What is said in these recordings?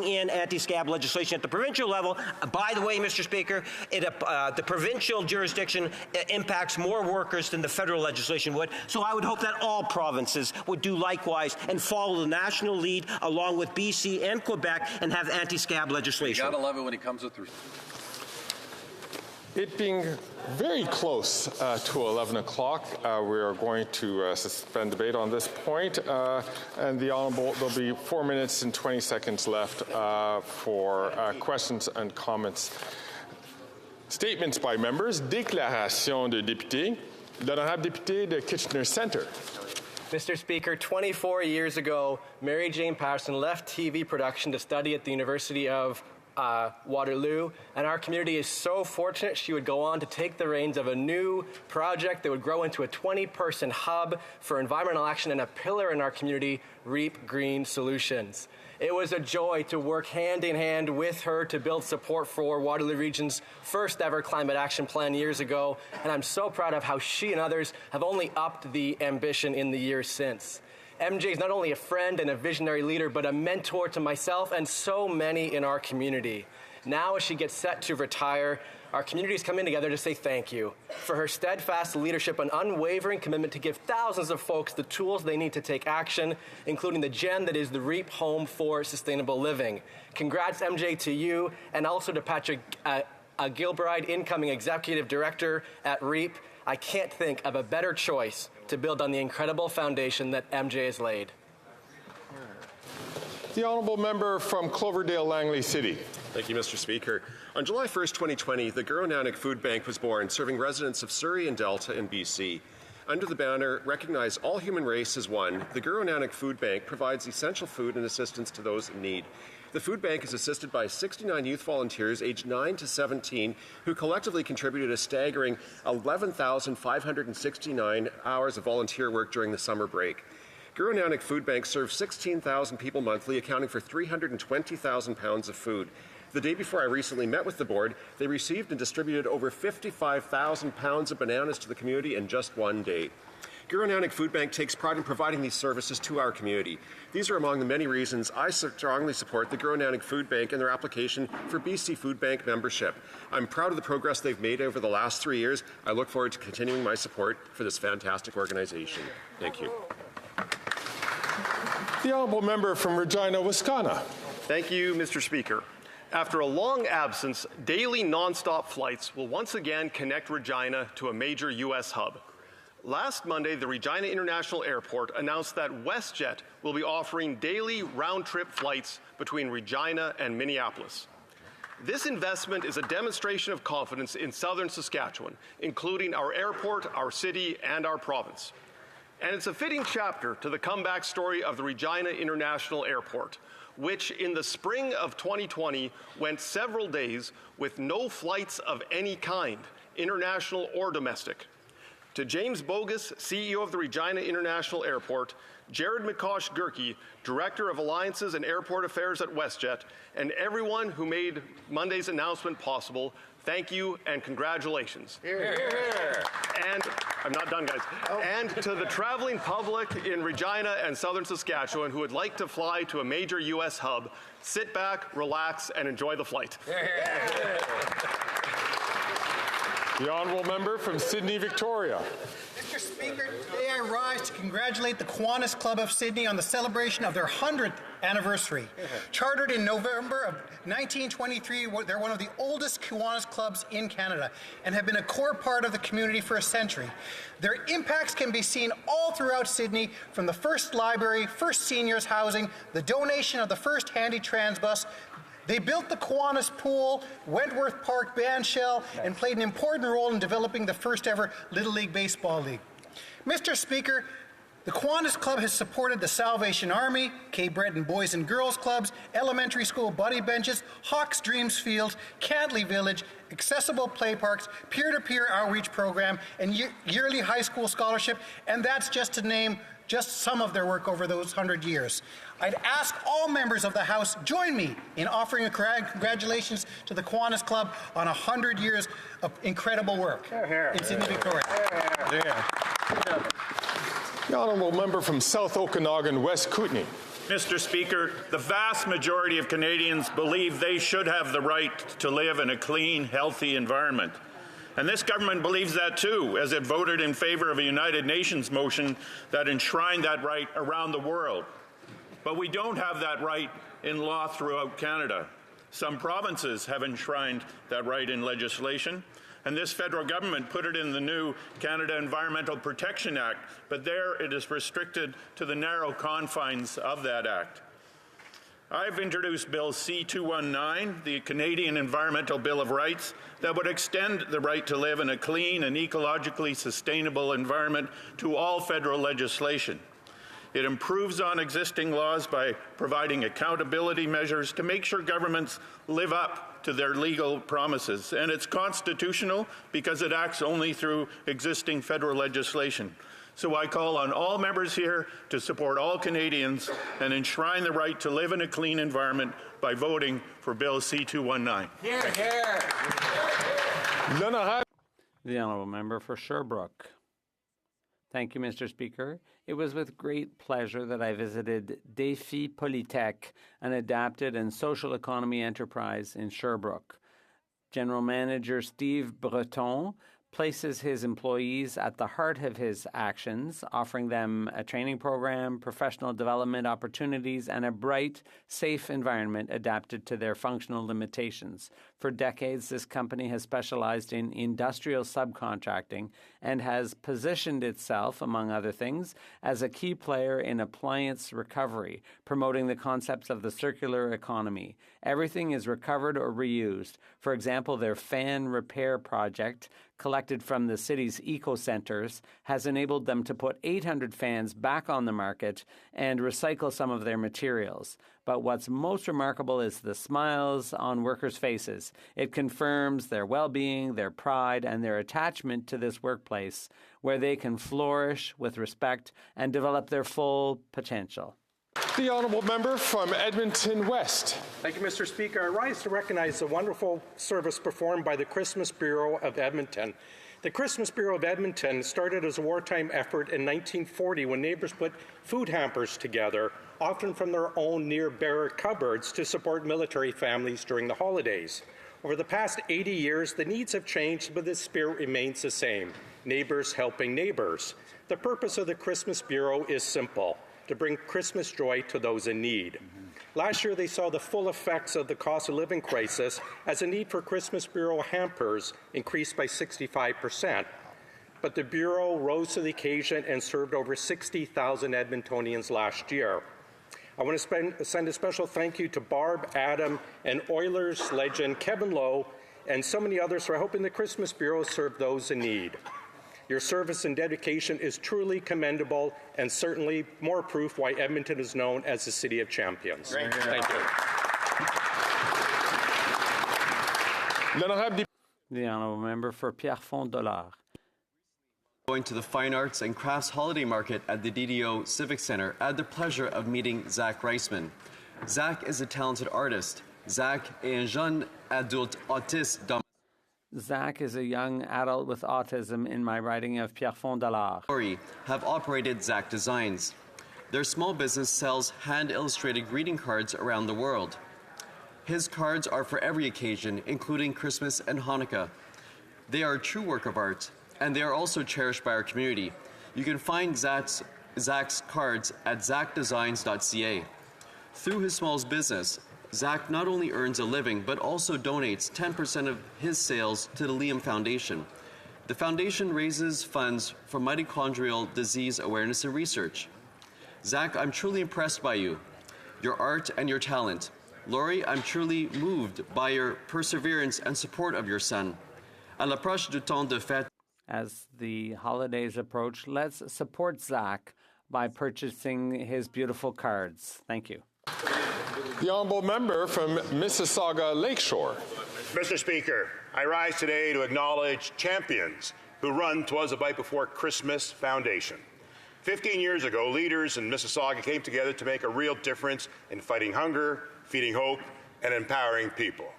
in anti-scab legislation at the provincial level. By the way, Mr. Speaker, the provincial jurisdiction impacts more workers than the federal legislation would. So I would hope that all provinces would do likewise and follow the national lead along with BC and Quebec and have anti-scab legislation. You gotta love it when he comes with It being very close to 11 o'clock, we are going to suspend debate on this point. And the Honourable, there'll be 4 minutes and 20 seconds left for questions and comments. Statements by members. Déclaration de député. L'honorable député de Kitchener Centre. Mr. Speaker, 24 years ago, Mary Jane Patterson left TV production to study at the University of Waterloo, and our community is so fortunate she would go on to take the reins of a new project that would grow into a 20-person hub for environmental action and a pillar in our community, Reap Green Solutions. It was a joy to work hand in hand with her to build support for Waterloo Region's first ever climate action plan years ago, and I'm so proud of how she and others have only upped the ambition in the years since. MJ is not only a friend and a visionary leader, but a mentor to myself and so many in our community. Now, as she gets set to retire, our community is coming together to say thank you for her steadfast leadership and unwavering commitment to give thousands of folks the tools they need to take action, including the gem that is the REAP Home for Sustainable Living. Congrats, MJ, to you, and also to Patrick Gilbride, incoming Executive Director at REAP. I can't think of a better choice to build on the incredible foundation that MJ has laid. The Honourable Member from Cloverdale-Langley City. Thank you, Mr. Speaker. On July 1st, 2020, the Guru Nanak Food Bank was born, serving residents of Surrey and Delta in BC. Under the banner, Recognize All Human Race as One, the Guru Nanak Food Bank provides essential food and assistance to those in need. The food bank is assisted by 69 youth volunteers aged 9 to 17 who collectively contributed a staggering 11,569 hours of volunteer work during the summer break. Guru Nanak Food Bank serves 16,000 people monthly, accounting for 320,000 pounds of food. The day before I recently met with the board, they received and distributed over 55,000 pounds of bananas to the community in just one day. Guru Nanak Food Bank takes pride in providing these services to our community. These are among the many reasons I strongly support the Guru Nanak Food Bank and their application for BC Food Bank membership. I'm proud of the progress they've made over the last 3 years. I look forward to continuing my support for this fantastic organization. Thank you. The Honourable Member from Regina, Wascana. Thank you, Mr. Speaker. After a long absence, daily non-stop flights will once again connect Regina to a major U.S. hub. Last Monday, the Regina International Airport announced that WestJet will be offering daily round-trip flights between Regina and Minneapolis. This investment is a demonstration of confidence in southern Saskatchewan, including our airport, our city, and our province. And it's a fitting chapter to the comeback story of the Regina International Airport, which in the spring of 2020 went several days with no flights of any kind, international or domestic. To James Bogus, CEO of the Regina International Airport, Jared McCosh-Gerke, Director of Alliances and Airport Affairs at WestJet, and everyone who made Monday's announcement possible, thank you and congratulations. Hear, hear. And I'm not done, guys. Oh. And to the traveling public in Regina and southern Saskatchewan who would like to fly to a major U.S. hub, sit back, relax, and enjoy the flight. Hear. The Honourable Member from Sydney, Victoria. Mr. Speaker, today I rise to congratulate the Kiwanis Club of Sydney on the celebration of their 100th anniversary. Chartered in November of 1923, they're one of the oldest Kiwanis clubs in Canada and have been a core part of the community for a century. Their impacts can be seen all throughout Sydney, from the first library, first seniors housing, the donation of the first handy trans bus. They built the Kiwanis Pool, Wentworth Park band shell, and played an important role in developing the first ever Little League Baseball League. Mr. Speaker, the Kiwanis Club has supported the Salvation Army, Cape Breton Boys and Girls Clubs, elementary school buddy benches, HoC's Dreams Fields, Cantley Village, accessible play parks, peer-to-peer outreach program, and yearly high school scholarship, and that's just to name just some of their work over those 100 years. I'd ask all members of the House join me in offering a congratulations to the Kiwanis Club on 100 years of incredible work in Sydney, Victoria. The Honourable Member from South Okanagan, West Kootenay. Mr. Speaker, the vast majority of Canadians believe they should have the right to live in a clean, healthy environment. And this government believes that too, as it voted in favor of a United Nations motion that enshrined that right around the world. But we don't have that right in law throughout Canada. Some provinces have enshrined that right in legislation, and this federal government put it in the new Canada Environmental Protection Act, but there it is restricted to the narrow confines of that act. I've introduced Bill C-219, the Canadian Environmental Bill of Rights, that would extend the right to live in a clean and ecologically sustainable environment to all federal legislation. It improves on existing laws by providing accountability measures to make sure governments live up to their legal promises. And it's constitutional because it acts only through existing federal legislation. So I call on all members here to support all Canadians and enshrine the right to live in a clean environment by voting for Bill C-219. Here, here. The Honourable Member for Sherbrooke. Thank you, Mr. Speaker. It was with great pleasure that I visited Défi Polytech, an adapted and social economy enterprise in Sherbrooke. General Manager Steve Breton places his employees at the heart of his actions, offering them a training program, professional development opportunities, and a bright, safe environment adapted to their functional limitations. For decades, this company has specialized in industrial subcontracting and has positioned itself, among other things, as a key player in appliance recovery, promoting the concepts of the circular economy. Everything is recovered or reused. For example, their fan repair project, collected from the city's eco-centers, has enabled them to put 800 fans back on the market and recycle some of their materials. But what's most remarkable is the smiles on workers' faces. It confirms their well-being, their pride, and their attachment to this workplace where they can flourish with respect and develop their full potential. The Honourable Member from Edmonton West. Thank you, Mr. Speaker. I rise to recognize the wonderful service performed by the Christmas Bureau of Edmonton. The Christmas Bureau of Edmonton started as a wartime effort in 1940 when neighbours put food hampers together, often from their own near-bare cupboards, to support military families during the holidays. Over the past 80 years, the needs have changed, but the spirit remains the same: neighbours helping neighbours. The purpose of the Christmas Bureau is simple: to bring Christmas joy to those in need. Last year, they saw the full effects of the cost of living crisis as the need for Christmas Bureau hampers increased by 65%. But the Bureau rose to the occasion and served over 60,000 Edmontonians last year. I want to send a special thank you to Barb, Adam, and Oilers legend Kevin Lowe, and so many others for helping the Christmas Bureau serve those in need. Your service and dedication is truly commendable and certainly more proof why Edmonton is known as the City of Champions. Thank you. The Honourable Member for Pierrefonds-Dollard. Going to the Fine Arts and Crafts Holiday Market at the DDO Civic Centre, I had the pleasure of meeting Zach Reisman. Zach is a talented artist. Zach est un jeune adulte autiste dans Zach is a young adult with autism in my writing of Pierrefonds-Dollard. Have operated Zach Designs. Their small business sells hand-illustrated greeting cards around the world. His cards are for every occasion, including Christmas and Hanukkah. They are a true work of art, and they are also cherished by our community. You can find Zach's cards at zachdesigns.ca. Through his small business, Zach not only earns a living, but also donates 10% of his sales to the Liam Foundation. The foundation raises funds for mitochondrial disease awareness and research. Zach, I'm truly impressed by you, your art and your talent. Laurie, I'm truly moved by your perseverance and support of your son. À l'approche du temps de fête. As the holidays approach, let's support Zach by purchasing his beautiful cards. Thank you. The Honourable Member from Mississauga Lakeshore. Mr. Speaker, I rise today to acknowledge champions who run 'Twas a Bite Before Christmas Foundation. 15 years ago, leaders in Mississauga came together to make a real difference in fighting hunger, feeding hope, and empowering people.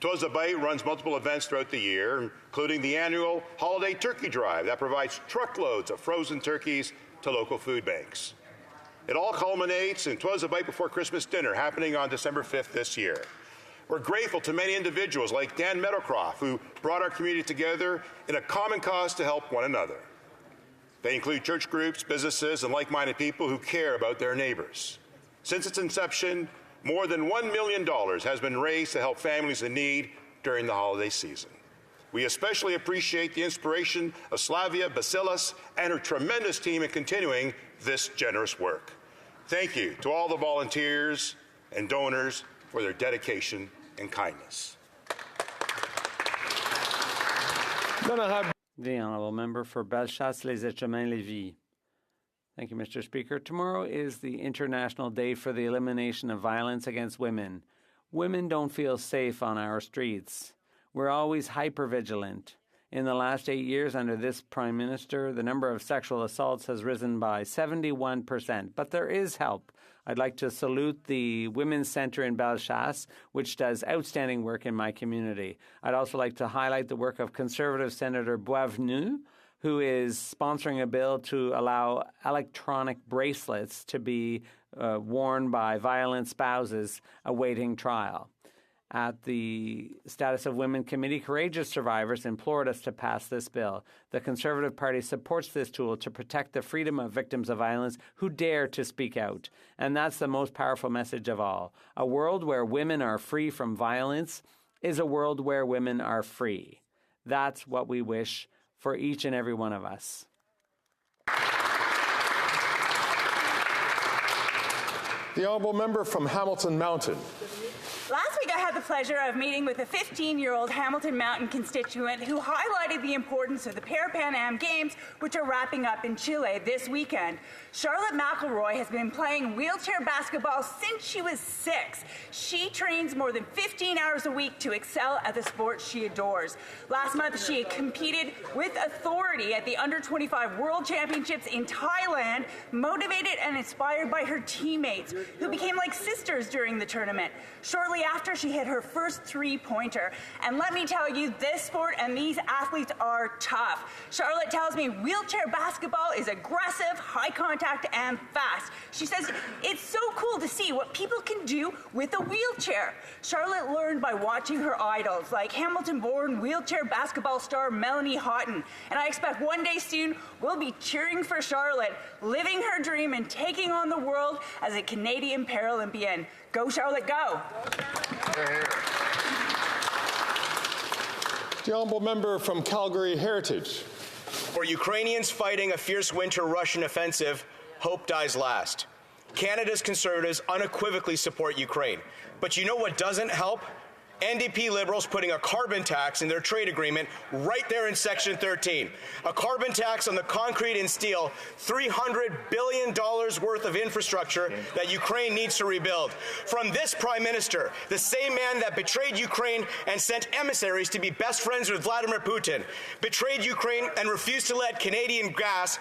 'Twas a Bite runs multiple events throughout the year, including the annual holiday turkey drive that provides truckloads of frozen turkeys to local food banks. It all culminates in 'Twas a Bite Before Christmas dinner happening on December 5th this year. We're grateful to many individuals like Dan Meadowcroft, who brought our community together in a common cause to help one another. They include church groups, businesses, and like-minded people who care about their neighbors. Since its inception, more than $1 million has been raised to help families in need during the holiday season. We especially appreciate the inspiration of Slavia Basilis and her tremendous team in continuing this generous work. Thank you to all the volunteers and donors for their dedication and kindness. The Honourable Member for Bellechasse-les-Etchemins-Lévis. Thank you, Mr. Speaker. Tomorrow is the International Day for the Elimination of Violence Against Women. Women don't feel safe on our streets. We're always hypervigilant. In the last 8 years under this Prime Minister, the number of sexual assaults has risen by 71%. But there is help. I'd like to salute the Women's Centre in Bellechasse, which does outstanding work in my community. I'd also like to highlight the work of Conservative Senator Boisvenu, who is sponsoring a bill to allow electronic bracelets to be worn by violent spouses awaiting trial. At the Status of Women Committee, courageous survivors implored us to pass this bill. The Conservative Party supports this tool to protect the freedom of victims of violence who dare to speak out. And that's the most powerful message of all. A world where women are free from violence is a world where women are free. That's what we wish for each and every one of us. The Honourable Member from Hamilton Mountain. Last week I had the pleasure of meeting with a 15-year-old Hamilton Mountain constituent who highlighted the importance of the Pan Am Games, which are wrapping up in Chile this weekend. Charlotte McElroy has been playing wheelchair basketball since she was 6. She trains more than 15 hours a week to excel at the sport she adores. Last month she competed with authority at the Under-25 World Championships in Thailand, motivated and inspired by her teammates, who became like sisters during the tournament. Shortly after, she hit her first three-pointer. And let me tell you, this sport and these athletes are tough. Charlotte tells me wheelchair basketball is aggressive, high contact, and fast. She says it's so cool to see what people can do with a wheelchair. Charlotte learned by watching her idols, like Hamilton-born wheelchair basketball star Melanie Houghton. And I expect one day soon, we'll be cheering for Charlotte, living her dream and taking on the world as a Canadian Paralympian. Go, Charlotte, go! The Honourable Member from Calgary Heritage. For Ukrainians fighting a fierce winter Russian offensive, hope dies last. Canada's Conservatives unequivocally support Ukraine. But you know what doesn't help? NDP Liberals putting a carbon tax in their trade agreement right there in Section 13. A carbon tax on the concrete and steel, $300 billion worth of infrastructure that Ukraine needs to rebuild. From this Prime Minister, the same man that betrayed Ukraine and sent emissaries to be best friends with Vladimir Putin, betrayed Ukraine and refused to let Canadian gas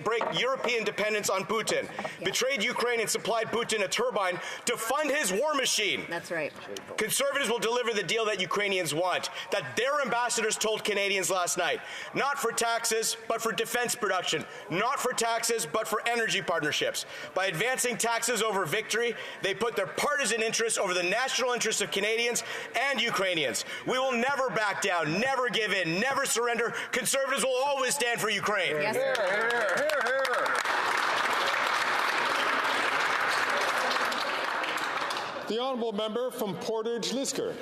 break European dependence on Putin, betrayed Ukraine and supplied Putin a turbine to fund his war machine. That's right. Conservatives will deliver the deal that Ukrainians want, that their ambassadors told Canadians last night. Not for taxes, but for defense production. Not for taxes, but for energy partnerships. By advancing taxes over victory, they put their partisan interests over the national interests of Canadians and Ukrainians. We will never back down, never give in, never surrender. Conservatives will always stand for Ukraine. Yes. Here, here, here, here. The Honourable Member from Portage-Lisgar.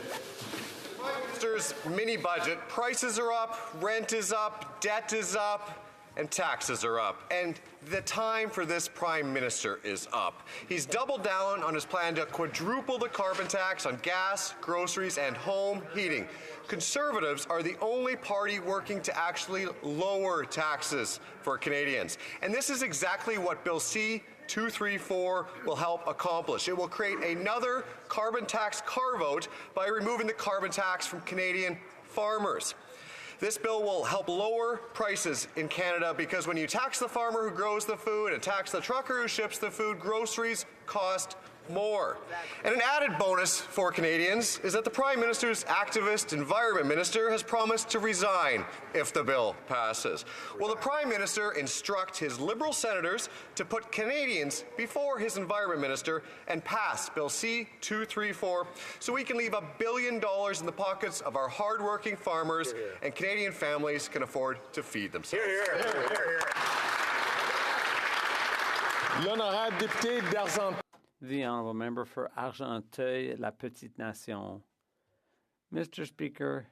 Prime Minister's mini budget, prices are up, rent is up, debt is up, and taxes are up. And the time for this Prime Minister is up. He's doubled down on his plan to quadruple the carbon tax on gas, groceries, and home heating. Conservatives are the only party working to actually lower taxes for Canadians. And this is exactly what Bill C-234 will help accomplish. It will create another carbon tax carve-out by removing the carbon tax from Canadian farmers. This bill will help lower prices in Canada because when you tax the farmer who grows the food and tax the trucker who ships the food, groceries cost more. And an added bonus for Canadians is that the Prime Minister's activist Environment Minister has promised to resign if the bill passes. Will the Prime Minister instruct his Liberal senators to put Canadians before his Environment Minister and pass Bill C-234 so we can leave $1 billion in the pockets of our hardworking farmers and Canadian families can afford to feed themselves? L'honorable député d'Argenteuil. The Honourable Member for Argenteuil, La Petite Nation. Mr. Speaker,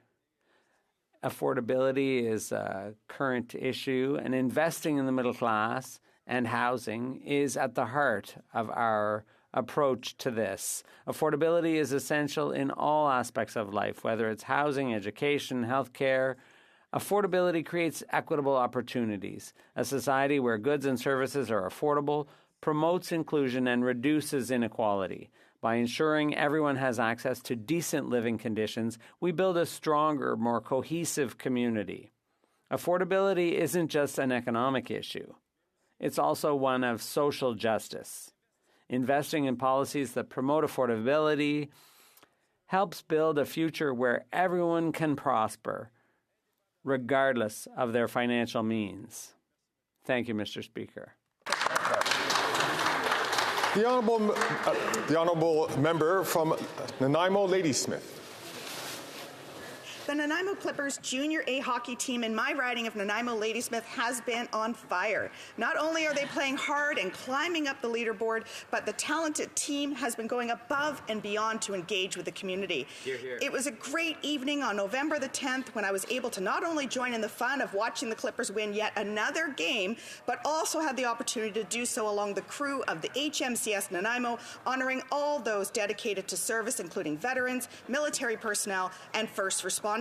affordability is a current issue, and investing in the middle class and housing is at the heart of our approach to this. Affordability is essential in all aspects of life, whether it's housing, education, healthcare. Affordability creates equitable opportunities. A society where goods and services are affordable promotes inclusion and reduces inequality. By ensuring everyone has access to decent living conditions, we build a stronger, more cohesive community. Affordability isn't just an economic issue. It's also one of social justice. Investing in policies that promote affordability helps build a future where everyone can prosper, regardless of their financial means. Thank you, Mr. Speaker. The honourable member from Nanaimo, Ladysmith. The Nanaimo Clippers Junior A hockey team in my riding of Nanaimo Ladysmith has been on fire. Not only are they playing hard and climbing up the leaderboard, but the talented team has been going above and beyond to engage with the community. Hear, hear. It was a great evening on November the 10th when I was able to not only join in the fun of watching the Clippers win yet another game, but also had the opportunity to do so along the crew of the HMCS Nanaimo, honoring all those dedicated to service, including veterans, military personnel, and first responders.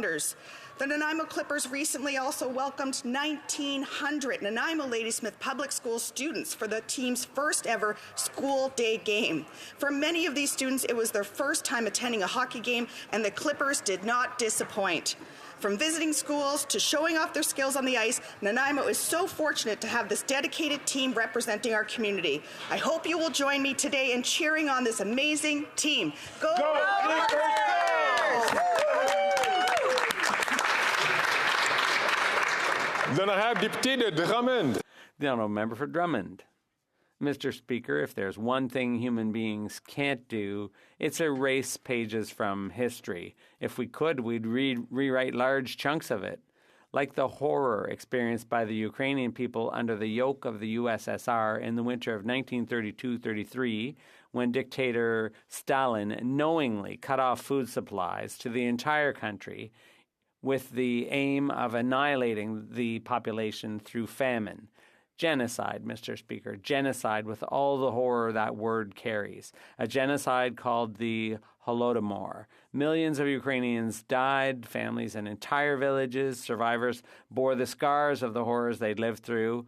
The Nanaimo Clippers recently also welcomed 1,900 Nanaimo Ladysmith Public School students for the team's first ever school day game. For many of these students, it was their first time attending a hockey game, and the Clippers did not disappoint. From visiting schools to showing off their skills on the ice, Nanaimo is so fortunate to have this dedicated team representing our community. I hope you will join me today in cheering on this amazing team. Go Clippers! L'honorable député de Drummond. The Honourable Member for Drummond. Mr. Speaker, if there's one thing human beings can't do, it's erase pages from history. If we could, we'd rewrite large chunks of it. Like the horror experienced by the Ukrainian people under the yoke of the USSR in the winter of 1932-33, when dictator Stalin knowingly cut off food supplies to the entire country with the aim of annihilating the population through famine. Genocide, Mr. Speaker, genocide with all the horror that word carries. A genocide called the Holodomor. Millions of Ukrainians died, families and entire villages. Survivors bore the scars of the horrors they'd lived through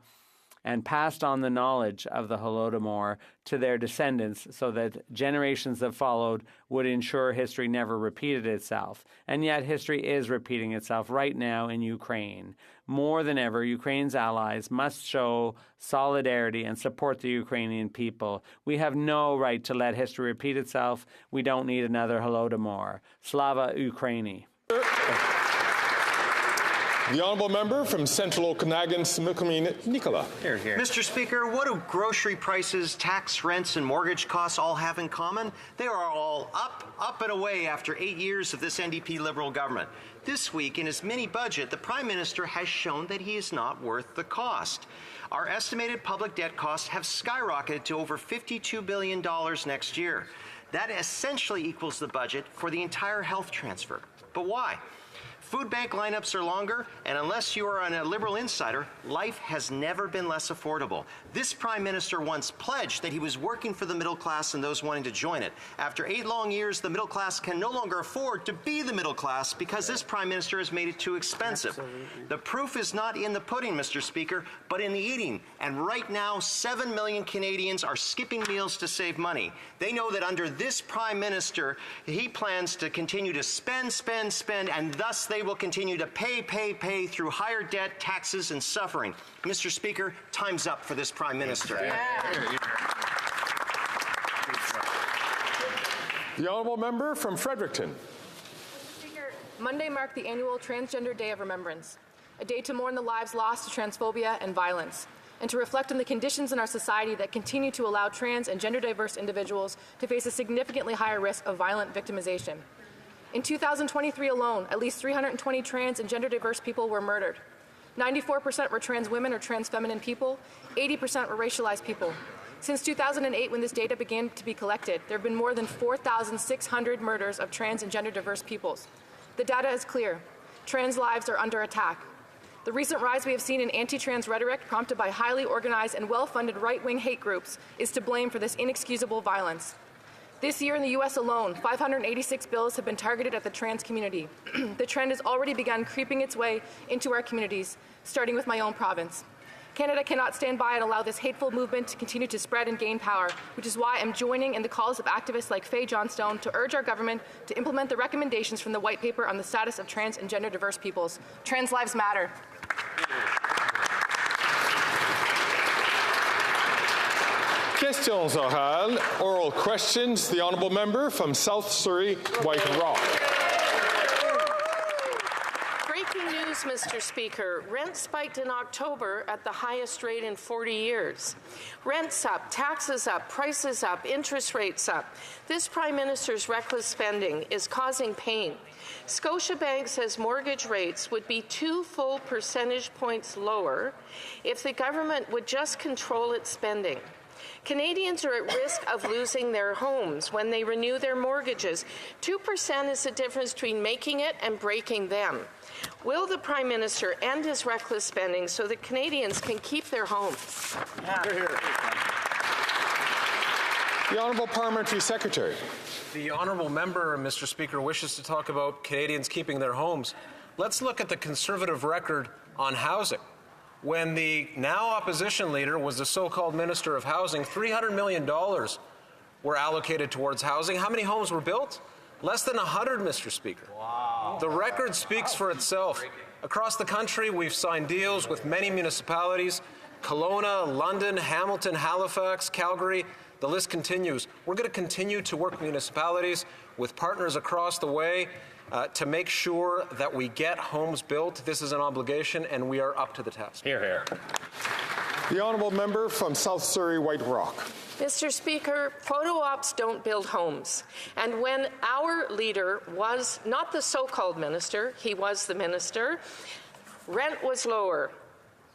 and passed on the knowledge of the Holodomor to their descendants so that generations that followed would ensure history never repeated itself. And yet history is repeating itself right now in Ukraine. More than ever, Ukraine's allies must show solidarity and support the Ukrainian people. We have no right to let history repeat itself. We don't need another Holodomor. Slava Ukraini. The honourable member from Central Okanagan, Similkameen, Nicola. Here, here. Mr. Speaker, what do grocery prices, tax, rents, and mortgage costs all have in common? They are all up and away after 8 years of this NDP Liberal government. This week, in his mini budget, the Prime Minister has shown that he is not worth the cost. Our estimated public debt costs have skyrocketed to over $52 billion next year. That essentially equals the budget for the entire health transfer. But why? Food bank lineups are longer, and unless you are a Liberal insider, life has never been less affordable. This Prime Minister once pledged that he was working for the middle class and those wanting to join it. After 8 long years, the middle class can no longer afford to be the middle class because this Prime Minister has made it too expensive. Absolutely. The proof is not in the pudding, Mr. Speaker, but in the eating. And right now, 7 million Canadians are skipping meals to save money. They know that under this Prime Minister, he plans to continue to spend, and thus they will continue to pay through higher debt, taxes, and suffering. Mr. Speaker, time's up for this Prime Minister. Yeah. The honourable member from Fredericton. Speaker, Monday marked the annual Transgender Day of Remembrance, a day to mourn the lives lost to transphobia and violence, and to reflect on the conditions in our society that continue to allow trans and gender diverse individuals to face a significantly higher risk of violent victimization. In 2023 alone, at least 320 trans and gender diverse people were murdered. 94% were trans women or trans feminine people, 80% were racialized people. Since 2008, when this data began to be collected, there have been more than 4,600 murders of trans and gender diverse peoples. The data is clear. Trans lives are under attack. The recent rise we have seen in anti-trans rhetoric, prompted by highly organized and well-funded right-wing hate groups, is to blame for this inexcusable violence. This year in the U.S. alone, 586 bills have been targeted at the trans community. The trend has already begun creeping its way into our communities, starting with my own province. Canada cannot stand by and allow this hateful movement to continue to spread and gain power, which is why I'm joining in the calls of activists like Faye Johnstone to urge our government to implement the recommendations from the White Paper on the status of trans and gender diverse peoples. Trans lives matter. Questions orales, oral questions. The honourable member from South Surrey, White Rock. Breaking news, Mr. Speaker. Rent spiked in October at the highest rate in 40 years. Rent's up, taxes up, prices up, interest rates up. This Prime Minister's reckless spending is causing pain. Scotiabank says mortgage rates would be 2 full percentage points lower if the government would just control its spending. Canadians are at risk of losing their homes when they renew their mortgages. 2% is the difference between making it and breaking them. Will the Prime Minister end his reckless spending so that Canadians can keep their homes? The Honourable Parliamentary Secretary. The honourable member, Mr. Speaker, wishes to talk about Canadians keeping their homes. Let's look at the Conservative record on housing. When the now opposition leader was the so-called Minister of Housing, $300 million were allocated towards housing. How many homes were built? Less than 100, Mr. Speaker. Wow. The record speaks for itself. Across the country, we've signed deals with many municipalities: Kelowna, London, Hamilton, Halifax, Calgary. The list continues. We're going to continue to work with municipalities, with partners across the way, to make sure that we get homes built. This is an obligation, and we are up to the task. Hear, hear. The honourable member from South Surrey, White Rock. Mr. Speaker, photo ops don't build homes. And when our leader was not the so-called minister, he was the minister, rent was lower,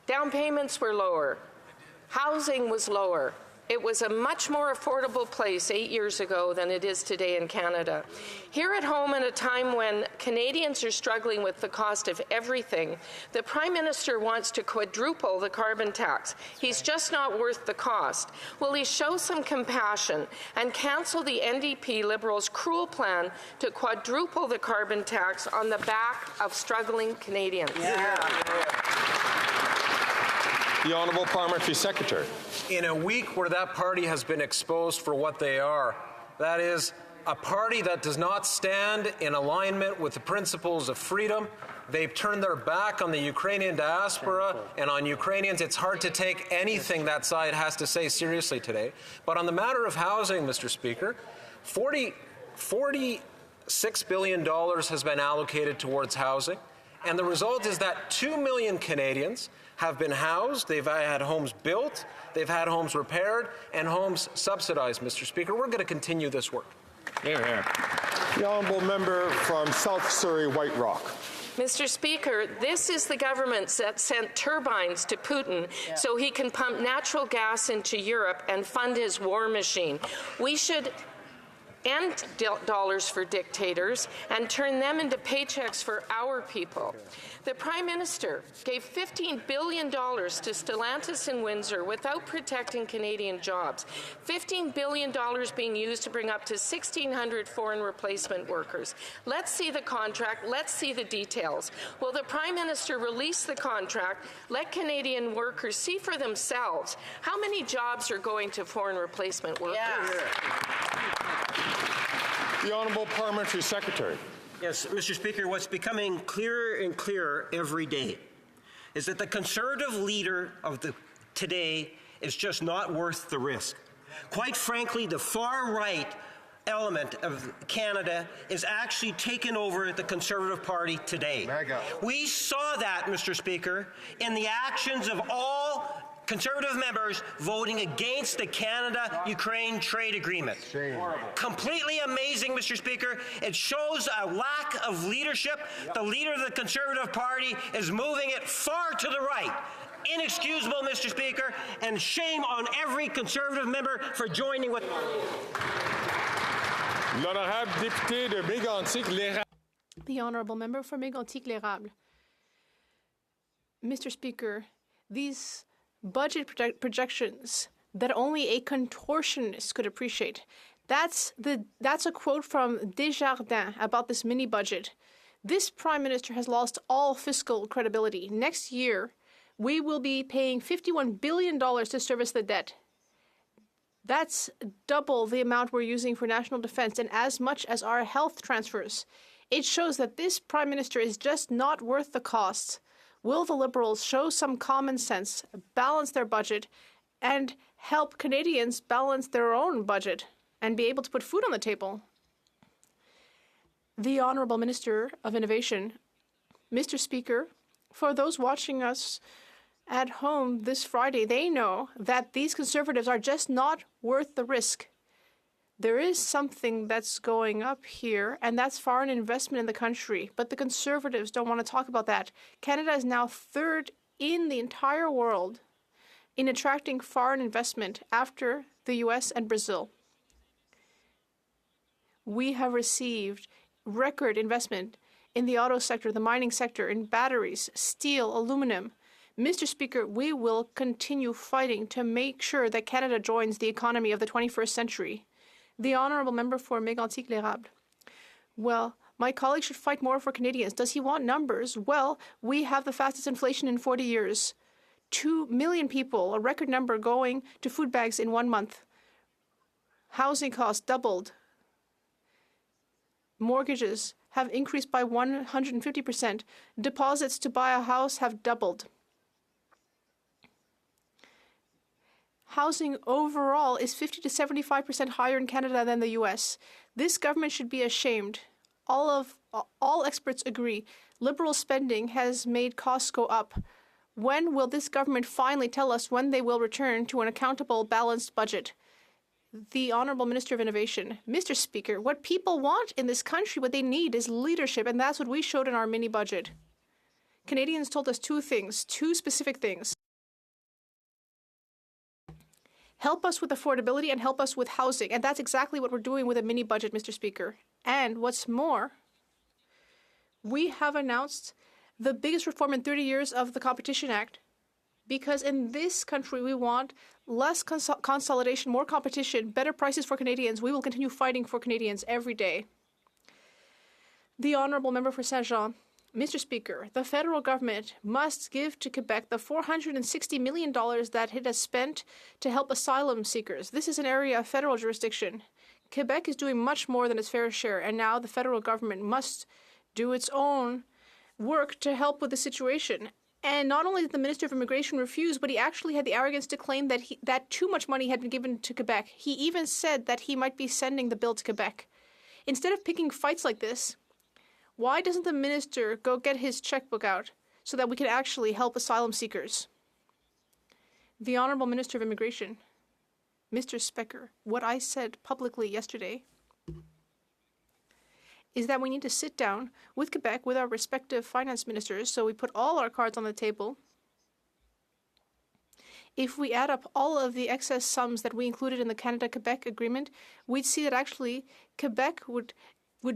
down payments were lower, housing was lower. It was a much more affordable place 8 years ago than it is today in Canada. Here at home, in a time when Canadians are struggling with the cost of everything, the Prime Minister wants to quadruple the carbon tax. He's just not worth the cost. Will he show some compassion and cancel the NDP Liberals' cruel plan to quadruple the carbon tax on the back of struggling Canadians? The Honourable Parliamentary Secretary. In a week where that party has been exposed for what they are, that is, a party that does not stand in alignment with the principles of freedom. They've turned their back on the Ukrainian diaspora and on Ukrainians. It's hard to take anything that side has to say seriously today. But on the matter of housing, Mr. Speaker, $46 billion has been allocated towards housing. And the result is that 2 million Canadians have been housed, they've had homes built, they've had homes repaired, and homes subsidized, Mr. Speaker. We're going to continue this work. Hear, hear. The honourable member from South Surrey, White Rock. Mr. Speaker, this is the government that sent turbines to Putin so he can pump natural gas into Europe and fund his war machine. We should end dollars for dictators and turn them into paychecks for our people. The Prime Minister gave $15 billion to Stellantis in Windsor without protecting Canadian jobs. $15 billion being used to bring up to 1,600 foreign replacement workers. Let's see the contract. Let's see the details. Will the Prime Minister release the contract? Let Canadian workers see for themselves how many jobs are going to foreign replacement workers. The Honourable Parliamentary Secretary. Yes, Mr. Speaker, what's becoming clearer and clearer every day is that the Conservative leader of today is just not worth the risk. Quite frankly, the far right element of Canada is actually taken over the Conservative Party today. We saw that, Mr. Speaker, in the actions of all Conservative members voting against the Canada-Ukraine trade agreement. Completely amazing, Mr. Speaker. It shows a lack of leadership. The leader of the Conservative Party is moving it far to the right. Inexcusable, Mr. Speaker, and shame on every Conservative member for joining with... L'honorable député de Mégantic-L'Érable. The honourable member for Mégantic-L'Érable. Mr. Speaker, these budget projections that only a contortionist could appreciate. That's a quote from Desjardins about this mini budget. This Prime Minister has lost all fiscal credibility. Next year, we will be paying $51 billion to service the debt. That's double the amount we're using for national defense and as much as our health transfers. It shows that this Prime Minister is just not worth the cost. Will the Liberals show some common sense, balance their budget, and help Canadians balance their own budget and be able to put food on the table? The Honourable Minister of Innovation. Mr. Speaker, for those watching us at home this Friday, they know that these Conservatives are just not worth the risk. There is something that's going up here, and that's foreign investment in the country. But the Conservatives don't want to talk about that. Canada is now third in the entire world in attracting foreign investment after the US and Brazil. We have received record investment in the auto sector, the mining sector, in batteries, steel, aluminum. Mr. Speaker, we will continue fighting to make sure that Canada joins the economy of the 21st century. The honourable member for Mégantic-L'Érable. Well, my colleague should fight more for Canadians. Does he want numbers? Well, we have the fastest inflation in 40 years. 2 million people, a record number, going to food bags in 1 month. Housing costs doubled. Mortgages have increased by 150%. Deposits to buy a house have doubled. Housing overall is 50 to 75% higher in Canada than the US. This government should be ashamed. All experts agree. Liberal spending has made costs go up. When will this government finally tell us when they will return to an accountable, balanced budget? The Honourable Minister of Innovation. Mr. Speaker, what people want in this country, what they need is leadership, and that's what we showed in our mini budget. Canadians told us two specific things. Help us with affordability and help us with housing. And that's exactly what we're doing with a mini budget, Mr. Speaker. And what's more, we have announced the biggest reform in 30 years of the Competition Act. Because in this country, we want less consolidation, more competition, better prices for Canadians. We will continue fighting for Canadians every day. The Honourable Member for Saint-Jean. Mr. Speaker, the federal government must give to Quebec the $460 million that it has spent to help asylum seekers. This is an area of federal jurisdiction. Quebec is doing much more than its fair share, and now the federal government must do its own work to help with the situation. And not only did the Minister of Immigration refuse, but he actually had the arrogance to claim that too much money had been given to Quebec. He even said that he might be sending the bill to Quebec. Instead of picking fights like this, why doesn't the minister go get his checkbook out so that we can actually help asylum seekers? The Honourable Minister of Immigration. Mr. Specker, what I said publicly yesterday is that we need to sit down with Quebec, with our respective finance ministers, so we put all our cards on the table. If we add up all of the excess sums that we included in the Canada-Quebec agreement, we'd see that actually Quebec would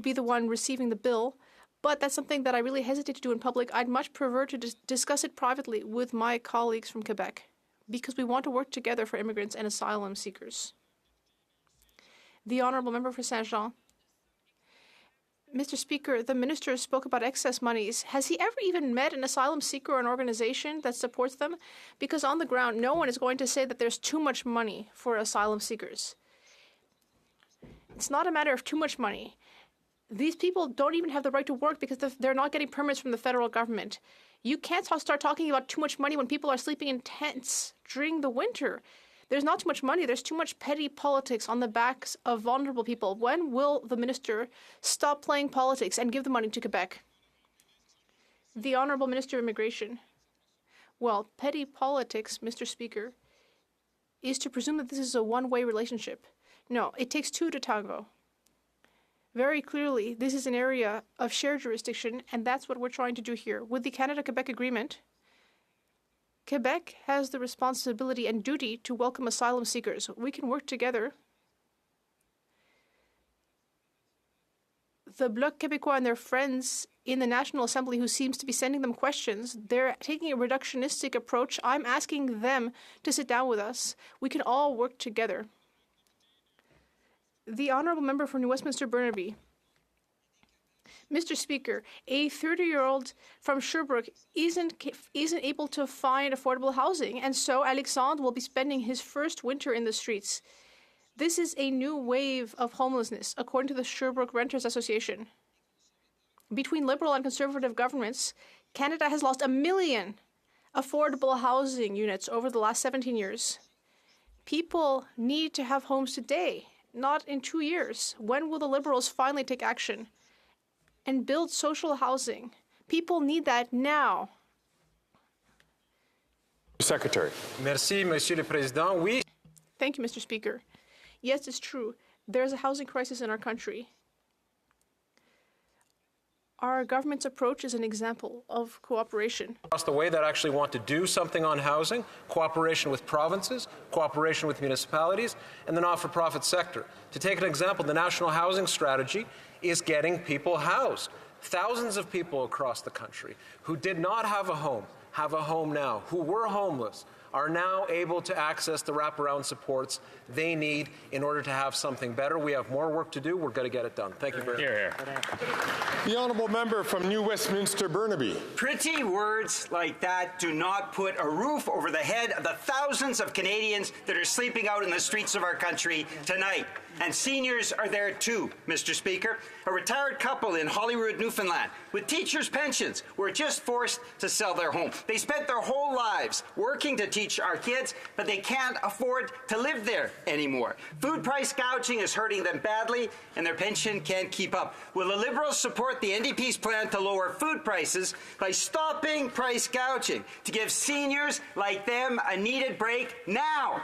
be the one receiving the bill. But that's something that I really hesitate to do in public. I'd much prefer to discuss it privately with my colleagues from Quebec, because we want to work together for immigrants and asylum seekers. The Honourable Member for Saint-Jean. Mr. Speaker, the minister spoke about excess monies. Has he ever even met an asylum seeker or an organization that supports them? Because on the ground, no one is going to say that there's too much money for asylum seekers. It's not a matter of too much money. These people don't even have the right to work because they're not getting permits from the federal government. You can't start talking about too much money when people are sleeping in tents during the winter. There's not too much money. There's too much petty politics on the backs of vulnerable people. When will the minister stop playing politics and give the money to Quebec? The Honourable Minister of Immigration. Well, petty politics, Mr. Speaker, is to presume that this is a one-way relationship. No, it takes two to tango. Very clearly, this is an area of shared jurisdiction, and that's what we're trying to do here. With the Canada-Quebec Agreement, Quebec has the responsibility and duty to welcome asylum seekers. We can work together. The Bloc Québécois and their friends in the National Assembly who seems to be sending them questions, they're taking a reductionistic approach. I'm asking them to sit down with us. We can all work together. The Honourable Member from New Westminster Burnaby. Mr. Speaker, a 30-year-old from Sherbrooke isn't able to find affordable housing, and so Alexandre will be spending his first winter in the streets. This is a new wave of homelessness, according to the Sherbrooke Renters Association. Between Liberal and Conservative governments, Canada has lost 1 million affordable housing units over the last 17 years. People need to have homes today, not in 2 years. When will the Liberals finally take action and build social housing? People need that now. Secretary. Merci, Monsieur le Président. Oui. Thank you, Mr. Speaker. Yes, it's true. There's a housing crisis in our country. Our government's approach is an example of cooperation. Across the way that actually want to do something on housing, cooperation with provinces, cooperation with municipalities, and the not-for-profit sector. To take an example, the National Housing Strategy is getting people housed. Thousands of people across the country who did not have a home now, who were homeless, are now able to access the wraparound supports they need in order to have something better. We have more work to do. We're going to get it done. Thank you very much. The Honourable Member from New Westminster Burnaby. Pretty words like that do not put a roof over the head of the thousands of Canadians that are sleeping out in the streets of our country tonight. And seniors are there too, Mr. Speaker. A retired couple in Holyrood, Newfoundland, with teachers' pensions, were just forced to sell their home. They spent their whole lives working to teach our kids, but they can't afford to live there anymore. Food price gouging is hurting them badly, and their pension can't keep up. Will the Liberals support the NDP's plan to lower food prices by stopping price gouging, to give seniors like them a needed break now?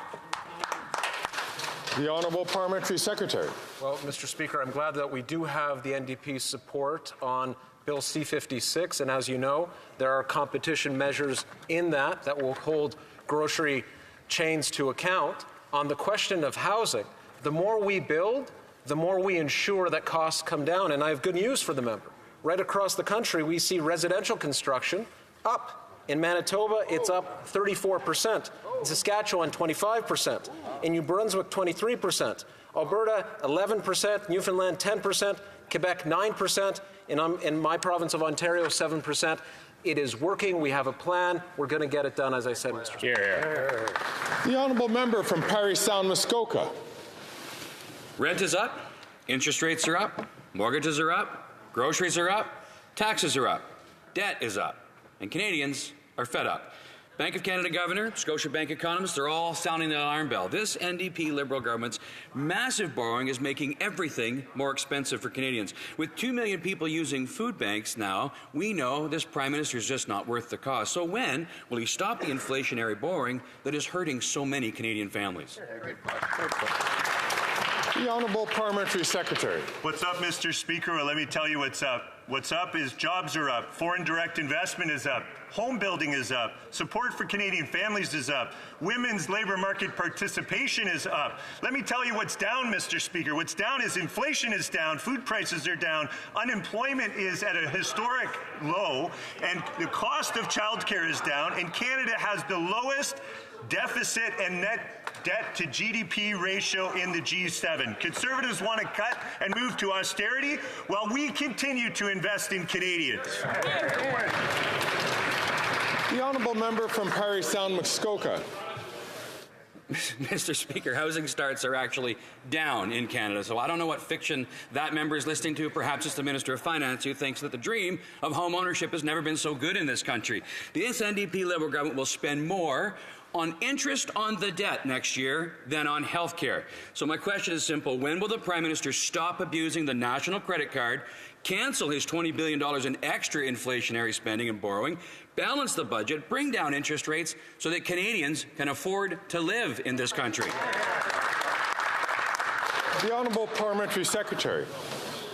The Honourable Parliamentary Secretary. Well, Mr. Speaker, I'm glad that we do have the NDP's support on Bill C-56, and as you know, there are competition measures in that will hold grocery chains to account. On the question of housing, the more we build, the more we ensure that costs come down, and I have good news for the member. Right across the country, we see residential construction up. In Manitoba, it's up 34%. In Saskatchewan, 25%. In New Brunswick, 23%. Alberta, 11%. Newfoundland, 10%. Quebec, 9%. In my province of Ontario, 7%. It is working. We have a plan. We're going to get it done, as I said, Mr. Speaker. The Honourable Member from Parry Sound, Muskoka. Rent is up. Interest rates are up. Mortgages are up. Groceries are up. Taxes are up. Debt is up. And Canadians are fed up. Bank of Canada Governor, Scotiabank economists, they're all sounding the alarm bell. This NDP Liberal government's massive borrowing is making everything more expensive for Canadians. With 2 million people using food banks now, we know this Prime Minister is just not worth the cost. So when will he stop the inflationary borrowing that is hurting so many Canadian families? The Honourable Parliamentary Secretary. What's up, Mr. Speaker? Well, let me tell you what's up. What's up is jobs are up, foreign direct investment is up, home building is up, support for Canadian families is up, women's labour market participation is up. Let me tell you what's down, Mr. Speaker. What's down is inflation is down, food prices are down, unemployment is at a historic low, and the cost of childcare is down, and Canada has the lowest deficit and net debt to GDP ratio in the G7. Conservatives want to cut and move to austerity while we continue to invest in Canadians. The Honourable Member from Parry Sound, Muskoka. Mr. Speaker, housing starts are actually down in Canada, so I don't know what fiction that member is listening to. Perhaps it's the Minister of Finance who thinks that the dream of home ownership has never been so good in this country. This NDP Liberal government will spend more on interest on the debt next year than on health care. So my question is simple. When will the Prime Minister stop abusing the national credit card, cancel his $20 billion in extra inflationary spending and borrowing, balance the budget, bring down interest rates so that Canadians can afford to live in this country? The Honourable Parliamentary Secretary.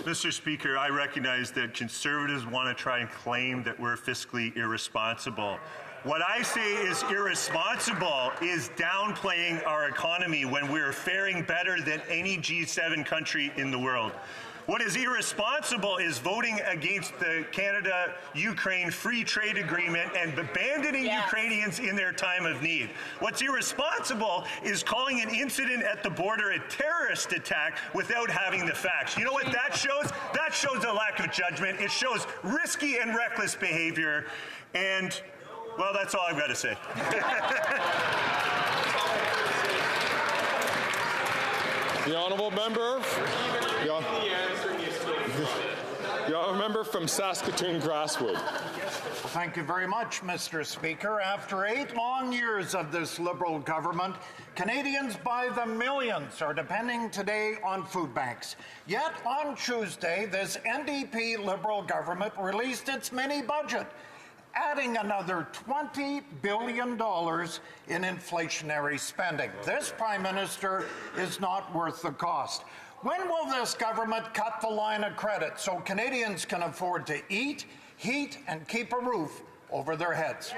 Mr. Speaker, I recognize that Conservatives want to try and claim that we're fiscally irresponsible. What I say is irresponsible is downplaying our economy when we're faring better than any G7 country in the world. What is irresponsible is voting against the Canada-Ukraine free trade agreement and abandoning Ukrainians in their time of need. What's irresponsible is calling an incident at the border a terrorist attack without having the facts. You know what that shows? That shows a lack of judgment. It shows risky and reckless behavior. And, well, that's all I've got to say. The Honourable Member. The Honourable Member from Saskatoon Grasswood. Thank you very much, Mr. Speaker. After 8 long years of this Liberal government, Canadians by the millions are depending today on food banks. Yet on Tuesday, this NDP Liberal government released its mini-budget, adding another $20 billion in inflationary spending. This Prime Minister is not worth the cost. When will this government cut the line of credit so Canadians can afford to eat, heat, and keep a roof over their heads?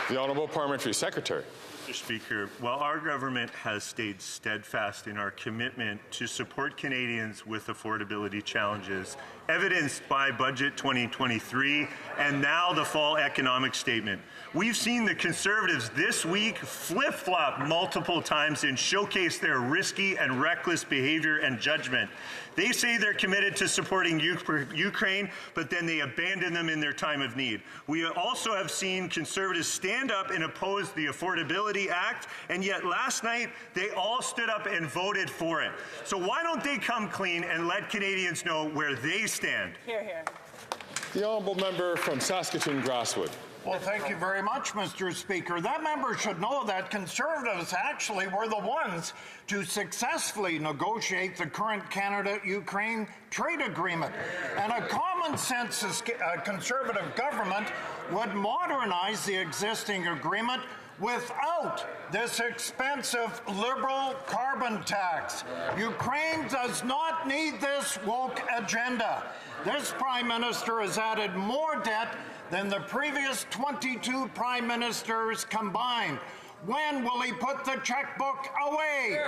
The Honourable Parliamentary Secretary. Mr. Speaker, while our government has stayed steadfast in our commitment to support Canadians with affordability challenges, evidenced by Budget 2023 and now the Fall Economic Statement, we've seen the Conservatives this week flip-flop multiple times and showcase their risky and reckless behavior and judgment. They say they're committed to supporting Ukraine, but then they abandon them in their time of need. We also have seen Conservatives stand up and oppose the Affordability Act, and yet last night they all stood up and voted for it. So why don't they come clean and let Canadians know where they stand? Hear, hear. The Honourable Member from Saskatoon Grasswood. Well, thank you very much, Mr. Speaker. That member should know that Conservatives actually were the ones to successfully negotiate the current Canada-Ukraine trade agreement. And a common-sense Conservative government would modernize the existing agreement without this expensive Liberal carbon tax. Ukraine does not need this woke agenda. This Prime Minister has added more debt than the previous 22 Prime Ministers combined. When will he put the checkbook away?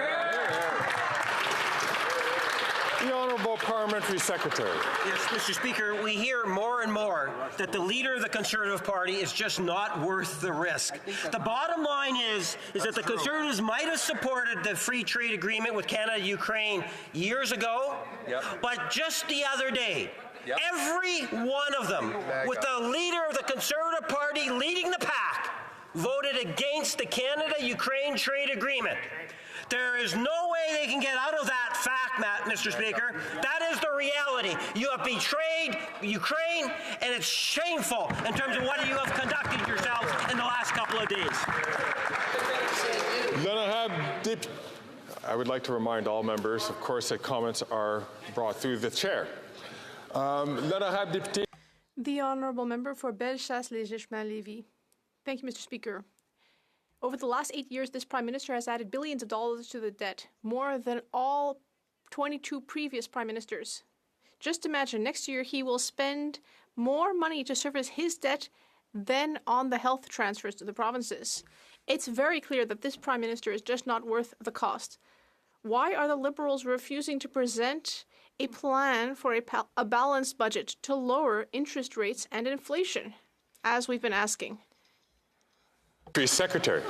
The Honourable Parliamentary Secretary. Yes, Mr. Speaker, we hear more and more that the leader of the Conservative Party is just not worth the risk. The bottom line is that the Conservatives might have supported the free trade agreement with Canada and Ukraine years ago, but just the other day, every one of them, with the leader of the Conservative Party leading the pack, voted against the Canada-Ukraine trade agreement. There is no way they can get out of that fact, Mr. Speaker. That is the reality. You have betrayed Ukraine, and it's shameful in terms of what you have conducted yourselves in the last couple of days. I would like to remind all members, of course, that comments are brought through the chair. The Honourable Member for Bellechasse-Légischemins-Lévis. Thank you, Mr. Speaker. Over the last 8 years, this Prime Minister has added billions of dollars to the debt, more than all 22 previous Prime Ministers. Just imagine, next year he will spend more money to service his debt than on the health transfers to the provinces. It's very clear that this Prime Minister is just not worth the cost. Why are the Liberals refusing to present a plan for a balanced budget to lower interest rates and inflation, as we've been asking? Secretary.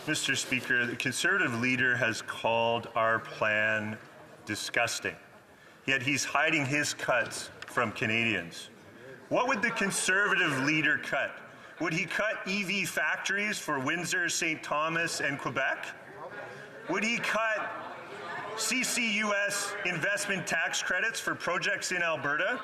Mr. Speaker, the Conservative leader has called our plan disgusting, yet he's hiding his cuts from Canadians. What would the Conservative leader cut? Would he cut EV factories for Windsor, St. Thomas, and Quebec? Would he cut CCUS investment tax credits for projects in Alberta?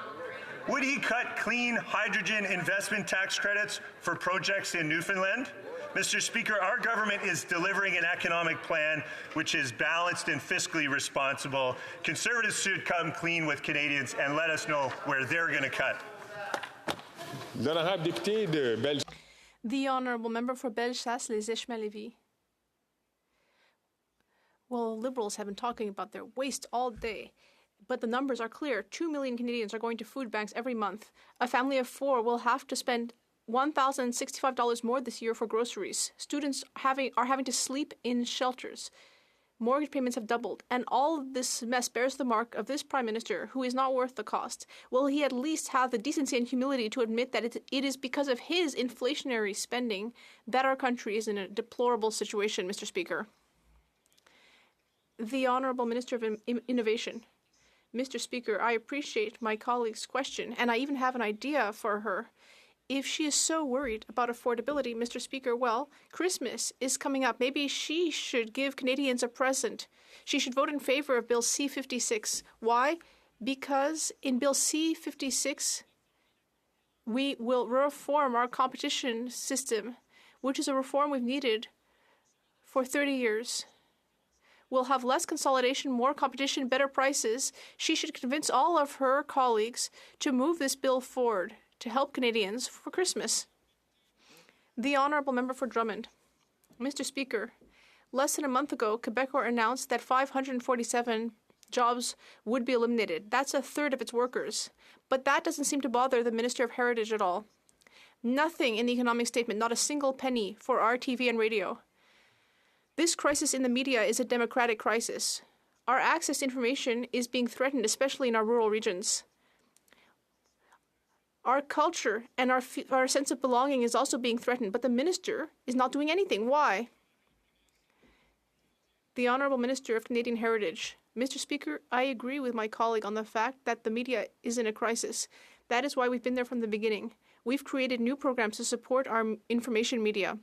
Would he cut clean hydrogen investment tax credits for projects in Newfoundland? Mr. Speaker, our government is delivering an economic plan which is balanced and fiscally responsible. Conservatives should come clean with Canadians and let us know where they're going to cut. The Honourable Member for Bellechasse-les-Échemins-Lévis. Well, Liberals have been talking about their waste all day, but the numbers are clear. 2 million Canadians are going to food banks every month. A family of 4 will have to spend $1,065 more this year for groceries. Students are having to sleep in shelters. Mortgage payments have doubled, and all of this mess bears the mark of this Prime Minister, who is not worth the cost. Will he at least have the decency and humility to admit that it is because of his inflationary spending that our country is in a deplorable situation, Mr. Speaker? The Honourable Minister of Innovation. Mr. Speaker, I appreciate my colleague's question, and I even have an idea for her. If she is so worried about affordability, Mr. Speaker, well, Christmas is coming up. Maybe she should give Canadians a present. She should vote in favor of Bill C-56. Why? Because in Bill C-56, we will reform our competition system, which is a reform we've needed for 30 years. We'll have less consolidation, more competition, better prices. She should convince all of her colleagues to move this bill forward to help Canadians for Christmas. The Honourable Member for Drummond. Mr. Speaker, less than a month ago, Quebecor announced that 547 jobs would be eliminated. That's a third of its workers. But that doesn't seem to bother the Minister of Heritage at all. Nothing in the economic statement, not a single penny for our TV and radio. This crisis in the media is a democratic crisis. Our access to information is being threatened, especially in our rural regions. Our culture and our sense of belonging is also being threatened, but the minister is not doing anything. Why? The Honourable Minister of Canadian Heritage. Mr. Speaker, I agree with my colleague on the fact that the media is in a crisis. That is why we've been there from the beginning. We've created new programs to support our information media.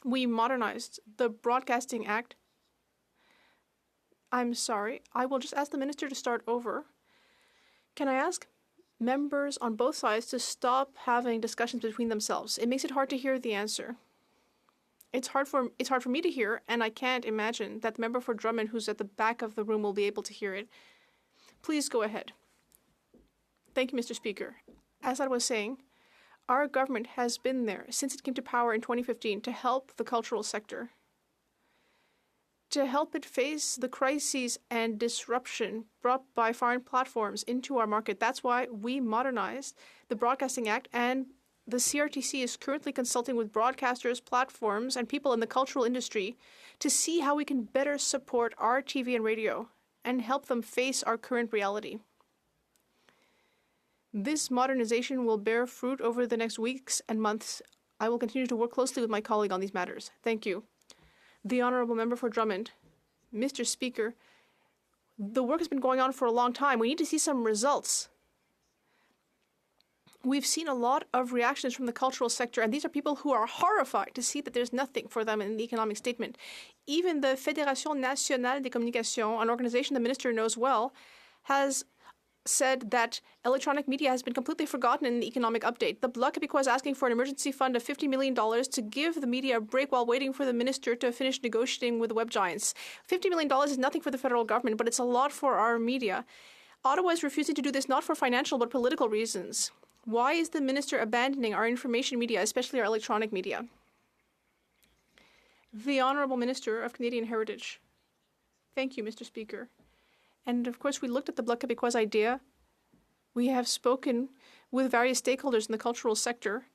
We modernized the Broadcasting Act. I'm sorry. I will just ask the minister to start over. Can I ask members on both sides to stop having discussions between themselves? It makes it hard to hear the answer. It's hard for me to hear, and I can't imagine that the member for Drummond, who's at the back of the room, will be able to hear it. Please go ahead. Thank you, Mr. Speaker. As I was saying, our government has been there since it came to power in 2015 to help the cultural sector, to help it face the crises and disruption brought by foreign platforms into our market. That's why we modernized the Broadcasting Act, and the CRTC is currently consulting with broadcasters, platforms, and people in the cultural industry to see how we can better support our TV and radio and help them face our current reality. This modernization will bear fruit over the next weeks and months. I will continue to work closely with my colleague on these matters. Thank you. The Honourable Member for Drummond. Mr. Speaker, the work has been going on for a long time. We need to see some results. We've seen a lot of reactions from the cultural sector, and these are people who are horrified to see that there's nothing for them in the economic statement. Even the Fédération Nationale des Communications, an organization the minister knows well, has said that electronic media has been completely forgotten in the economic update. The Bloc Québécois is asking for an emergency fund of $50 million to give the media a break while waiting for the minister to finish negotiating with the web giants. $50 million is nothing for the federal government, but it's a lot for our media. Ottawa is refusing to do this not for financial but political reasons. Why is the minister abandoning our information media, especially our electronic media? The Honourable Minister of Canadian Heritage. Thank you, Mr. Speaker. And of course, we looked at the Bloc Québécois idea. We have spoken with various stakeholders in the cultural sector.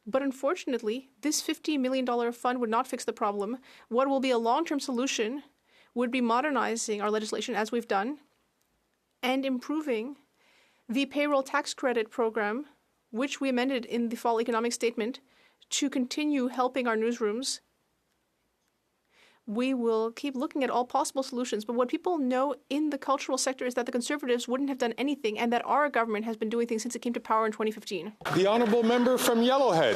But unfortunately, this $50 million fund would not fix the problem. What will be a long-term solution would be modernizing our legislation, as we've done, and improving the payroll tax credit program, which we amended in the fall economic statement, to continue helping our newsrooms. We will keep looking at all possible solutions, but what people know in the cultural sector is that the Conservatives wouldn't have done anything, and that our government has been doing things since it came to power in 2015. The Honourable Member from Yellowhead.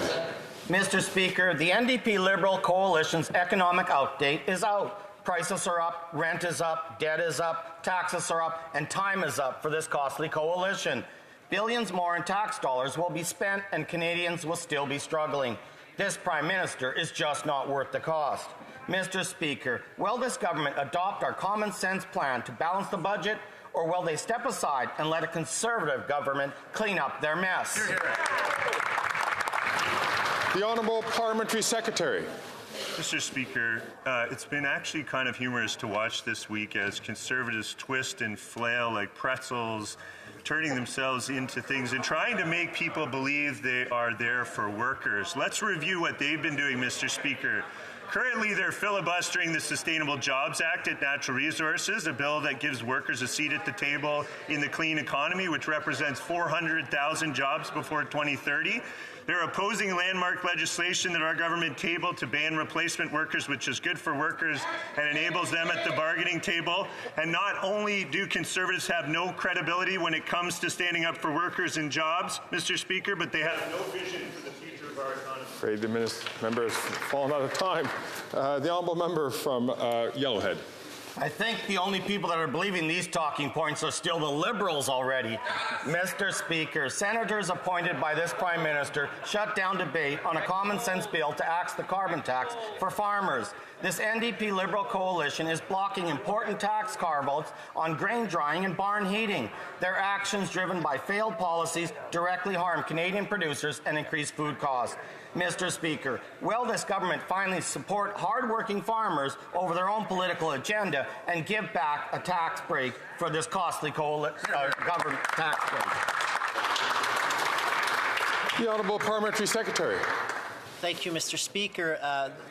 Mr. Speaker, the NDP Liberal Coalition's economic update is out. Prices are up, rent is up, debt is up, taxes are up, and time is up for this costly coalition. Billions more in tax dollars will be spent and Canadians will still be struggling. This Prime Minister is just not worth the cost. Mr. Speaker, will this government adopt our common sense plan to balance the budget, or will they step aside and let a Conservative government clean up their mess? The Honourable Parliamentary Secretary. Mr. Speaker, it's been actually kind of humorous to watch this week as Conservatives twist and flail like pretzels, turning themselves into things and trying to make people believe they are there for workers. Let's review what they've been doing, Mr. Speaker. Currently, they're filibustering the Sustainable Jobs Act at Natural Resources, a bill that gives workers a seat at the table in the clean economy, which represents 400,000 jobs before 2030. They're opposing landmark legislation that our government tabled to ban replacement workers, which is good for workers and enables them at the bargaining table. And not only do Conservatives have no credibility when it comes to standing up for workers and jobs, Mr. Speaker, but they have no vision for the future of our economy. Afraid the member has fallen out of time. The honourable member from Yellowhead. I think the only people that are believing these talking points are still the Liberals already. Mr. Speaker, senators appointed by this Prime Minister shut down debate on a common sense bill to axe the carbon tax for farmers. This NDP Liberal coalition is blocking important tax carve-outs on grain drying and barn heating. Their actions, driven by failed policies, directly harm Canadian producers and increase food costs. Mr. Speaker, will this government finally support hard-working farmers over their own political agenda and give back a tax break for this costly government tax break? The Honourable Parliamentary Secretary. Thank you, Mr. Speaker.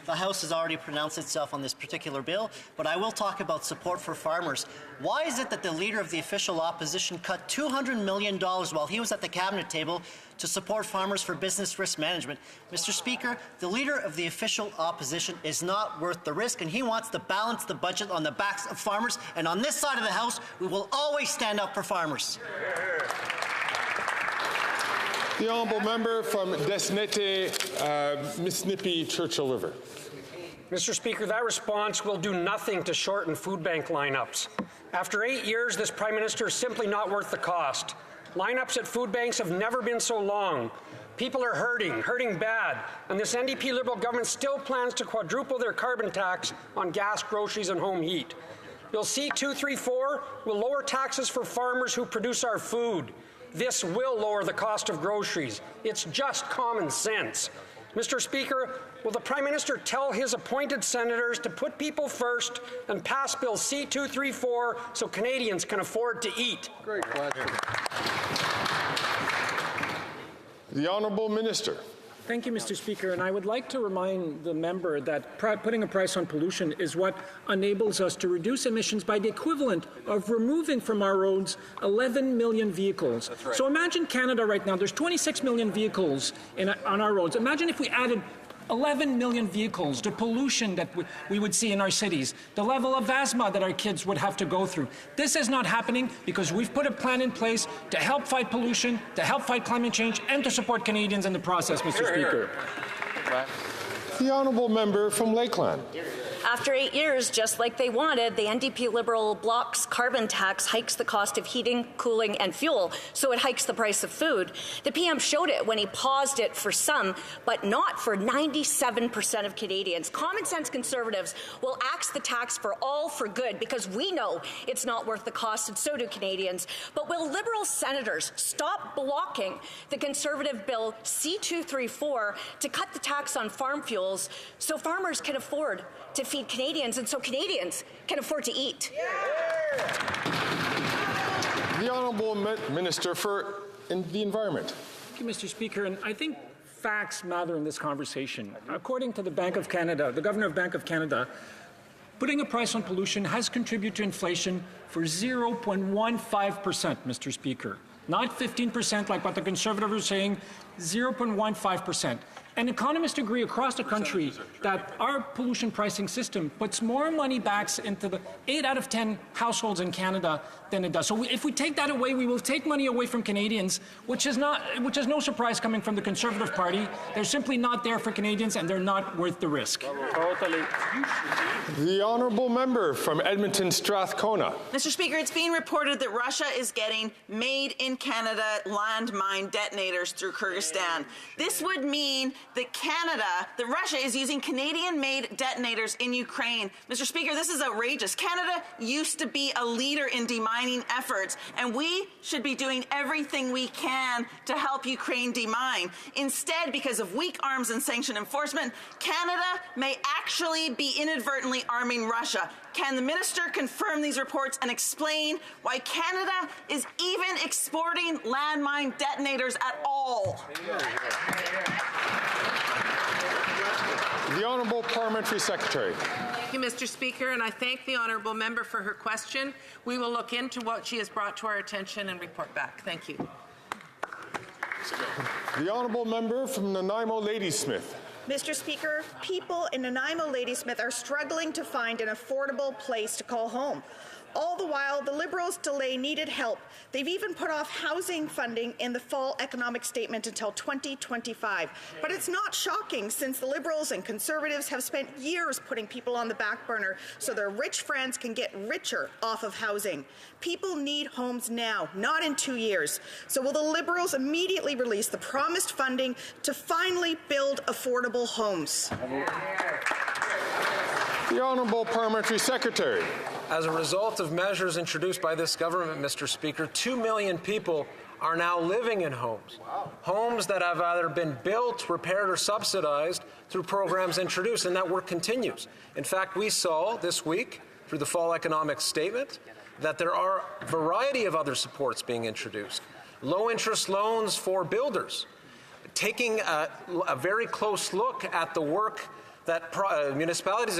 The House has already pronounced itself on this particular bill, but I will talk about support for farmers. Why is it that the Leader of the official opposition cut $200 million while he was at the Cabinet table to support farmers for business risk management? Mr. Speaker, the Leader of the official opposition is not worth the risk, and he wants to balance the budget on the backs of farmers. And on this side of the House, we will always stand up for farmers. The honourable member from Desnette, Mississippi, Churchill River. Mr. Speaker, that response will do nothing to shorten food bank lineups. After 8 years, this Prime Minister is simply not worth the cost. Lineups at food banks have never been so long. People are hurting bad, and this NDP Liberal government still plans to quadruple their carbon tax on gas, groceries, and home heat. Bill C-234 will lower taxes for farmers who produce our food. This will lower the cost of groceries. It's just common sense. Mr. Speaker, will the Prime Minister tell his appointed senators to put people first and pass Bill C-234 so Canadians can afford to eat? Great question. The Honourable Minister. Thank you, Mr. Speaker. And I would like to remind the member that putting a price on pollution is what enables us to reduce emissions by the equivalent of removing from our roads 11 million vehicles. That's right. So imagine Canada right now. There's 26 million vehicles on our roads. Imagine if we added 11 million vehicles, the pollution that we would see in our cities, the level of asthma that our kids would have to go through. This is not happening because we've put a plan in place to help fight pollution, to help fight climate change, and to support Canadians in the process, Mr. Speaker. The honourable member from Lakeland. After 8 years, just like they wanted, the NDP Liberal bloc's carbon tax hikes the cost of heating, cooling, and fuel, so it hikes the price of food. The PM showed it when he paused it for some, but not for 97% of Canadians. Common sense Conservatives will axe the tax for all for good because we know it's not worth the cost, and so do Canadians. But will Liberal senators stop blocking the Conservative bill C-234 to cut the tax on farm fuels so farmers can afford to feed Canadians and so Canadians can afford to eat? The Honourable Minister for the Environment. Thank you, Mr. Speaker. And I think facts matter in this conversation. According to the Bank of Canada, the Governor of Bank of Canada, putting a price on pollution has contributed to inflation for 0.15%, Mr. Speaker. Not 15% like what the Conservatives are saying, 0.15%. And economists agree across the country that our pollution pricing system puts more money back into the 8 out of 10 households in Canada than it does. So if we take that away, we will take money away from Canadians, which is no surprise coming from the Conservative Party. They're simply not there for Canadians, and they're not worth the risk. Totally. The honourable member from Edmonton Strathcona. Mr. Speaker, it's being reported that Russia is getting made-in-Canada landmine detonators through Kyrgyzstan. This would mean that Russia is using Canadian-made detonators in Ukraine. Mr. Speaker, this is outrageous. Canada used to be a leader in demining efforts, and we should be doing everything we can to help Ukraine demine. Instead, because of weak arms and sanction enforcement, Canada may actually be inadvertently arming Russia. Can the minister confirm these reports and explain why Canada is even exporting landmine detonators at all? The Honourable Parliamentary Secretary. Thank you, Mr. Speaker, and I thank the honourable member for her question. We will look into what she has brought to our attention and report back. Thank you. The honourable member from Nanaimo Ladysmith. Mr. Speaker, people in Nanaimo Ladysmith are struggling to find an affordable place to call home. All the while, the Liberals delay needed help. They've even put off housing funding in the fall economic statement until 2025. But it's not shocking, since the Liberals and Conservatives have spent years putting people on the back burner so their rich friends can get richer off of housing. People need homes now, not in 2 years. So will the Liberals immediately release the promised funding to finally build affordable homes? The Honourable Parliamentary Secretary. As a result of measures introduced by this government, Mr. Speaker, 2 million people are now living in homes. Wow. Homes that have either been built, repaired, or subsidized through programs introduced, and that work continues. In fact, we saw this week, through the fall economic statement, that there are a variety of other supports being introduced. Low-interest loans for builders, taking a very close look at the work that municipalities,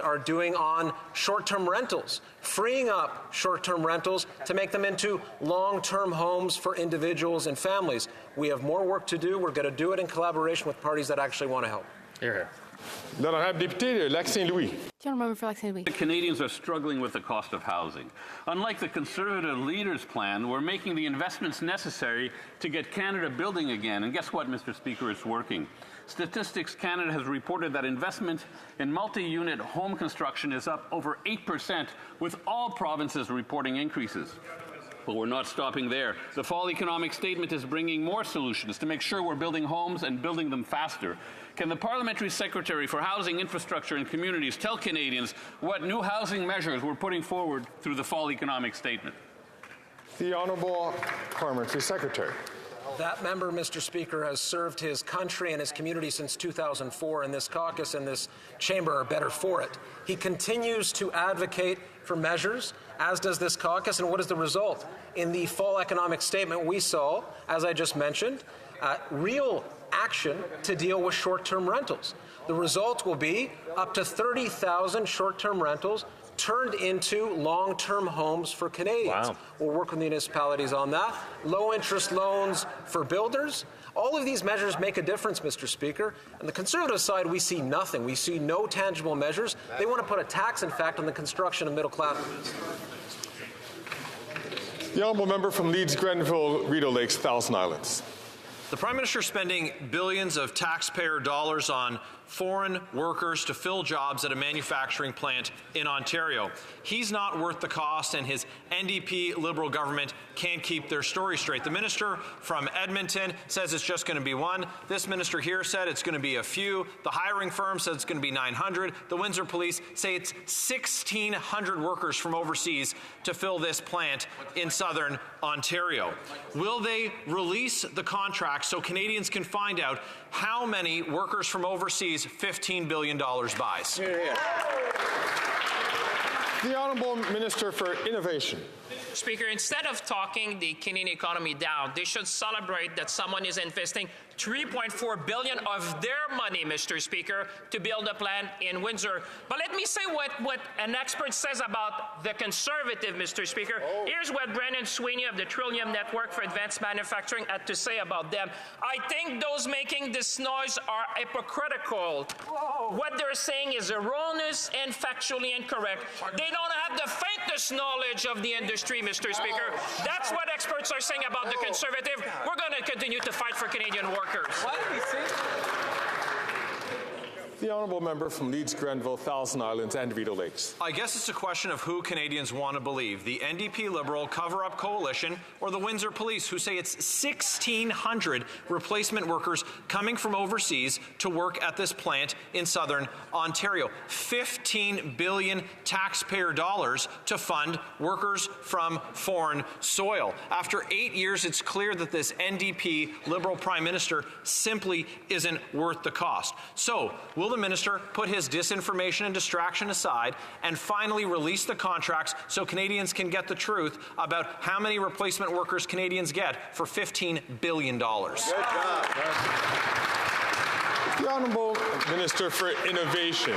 are doing on short-term rentals, freeing up short-term rentals to make them into long-term homes for individuals and families. We have more work to do. We're going to do it in collaboration with parties that actually want to help. Here. L'honorable député de Lac-Saint-Louis. The Canadians are struggling with the cost of housing. Unlike the Conservative leader's plan, we're making the investments necessary to get Canada building again. And guess what, Mr. Speaker? It's working. Statistics Canada has reported that investment in multi-unit home construction is up over 8%, with all provinces reporting increases. But we're not stopping there. The fall economic statement is bringing more solutions to make sure we're building homes and building them faster. Can the Parliamentary Secretary for Housing, Infrastructure and Communities tell Canadians what new housing measures we're putting forward through the fall economic statement? The Honourable Parliamentary Secretary. That member, Mr. Speaker, has served his country and his community since 2004, and this caucus and this chamber are better for it. He continues to advocate for measures, as does this caucus, and what is the result? In the fall economic statement, we saw, as I just mentioned, real action to deal with short-term rentals. The result will be up to 30,000 short-term rentals turned into long-term homes for Canadians. Wow. We'll work with municipalities on that. Low-interest loans for builders. All of these measures make a difference, Mr. Speaker. On the Conservative side, we see nothing. We see no tangible measures. They want to put a tax, in fact, on the construction of middle-class. The honourable member from Leeds, Grenville, Rideau Lakes, Thousand Islands. The Prime Minister is spending billions of taxpayer dollars on foreign workers to fill jobs at a manufacturing plant in Ontario. He's not worth the cost, and his NDP Liberal government can't keep their story straight. The minister from Edmonton says it's just going to be one. This minister here said it's going to be a few. The hiring firm says it's going to be 900. The Windsor Police say it's 1,600 workers from overseas to fill this plant in southern Ontario. Will they release the contract so Canadians can find out how many workers from overseas $15 billion buys? The Honourable Minister for Innovation. Speaker, instead of talking the Canadian economy down, they should celebrate that someone is investing $3.4 billion of their money, Mr. Speaker, to build a plant in Windsor. But let me say what an expert says about the Conservative, Mr. Speaker. Here's what Brennan Sweeney of the Trillium Network for Advanced Manufacturing had to say about them. I think those making this noise are hypocritical. What they're saying is erroneous and factually incorrect. They don't have the faintest knowledge of the industry, Mr. Speaker. That's what experts are saying about the Conservative. We're going to continue to fight for Canadian workers. The honourable member from Leeds, Grenville, Thousand Islands and Vito Lakes. I guess it's a question of who Canadians want to believe, the NDP Liberal cover-up coalition or the Windsor Police, who say it's 1,600 replacement workers coming from overseas to work at this plant in southern Ontario. $15 billion taxpayer dollars to fund workers from foreign soil. After 8 years, it's clear that this NDP Liberal Prime Minister simply isn't worth the cost. So, will the minister put his disinformation and distraction aside and finally release the contracts so Canadians can get the truth about how many replacement workers Canadians get for $15 billion? Good job. The Honourable Minister for Innovation.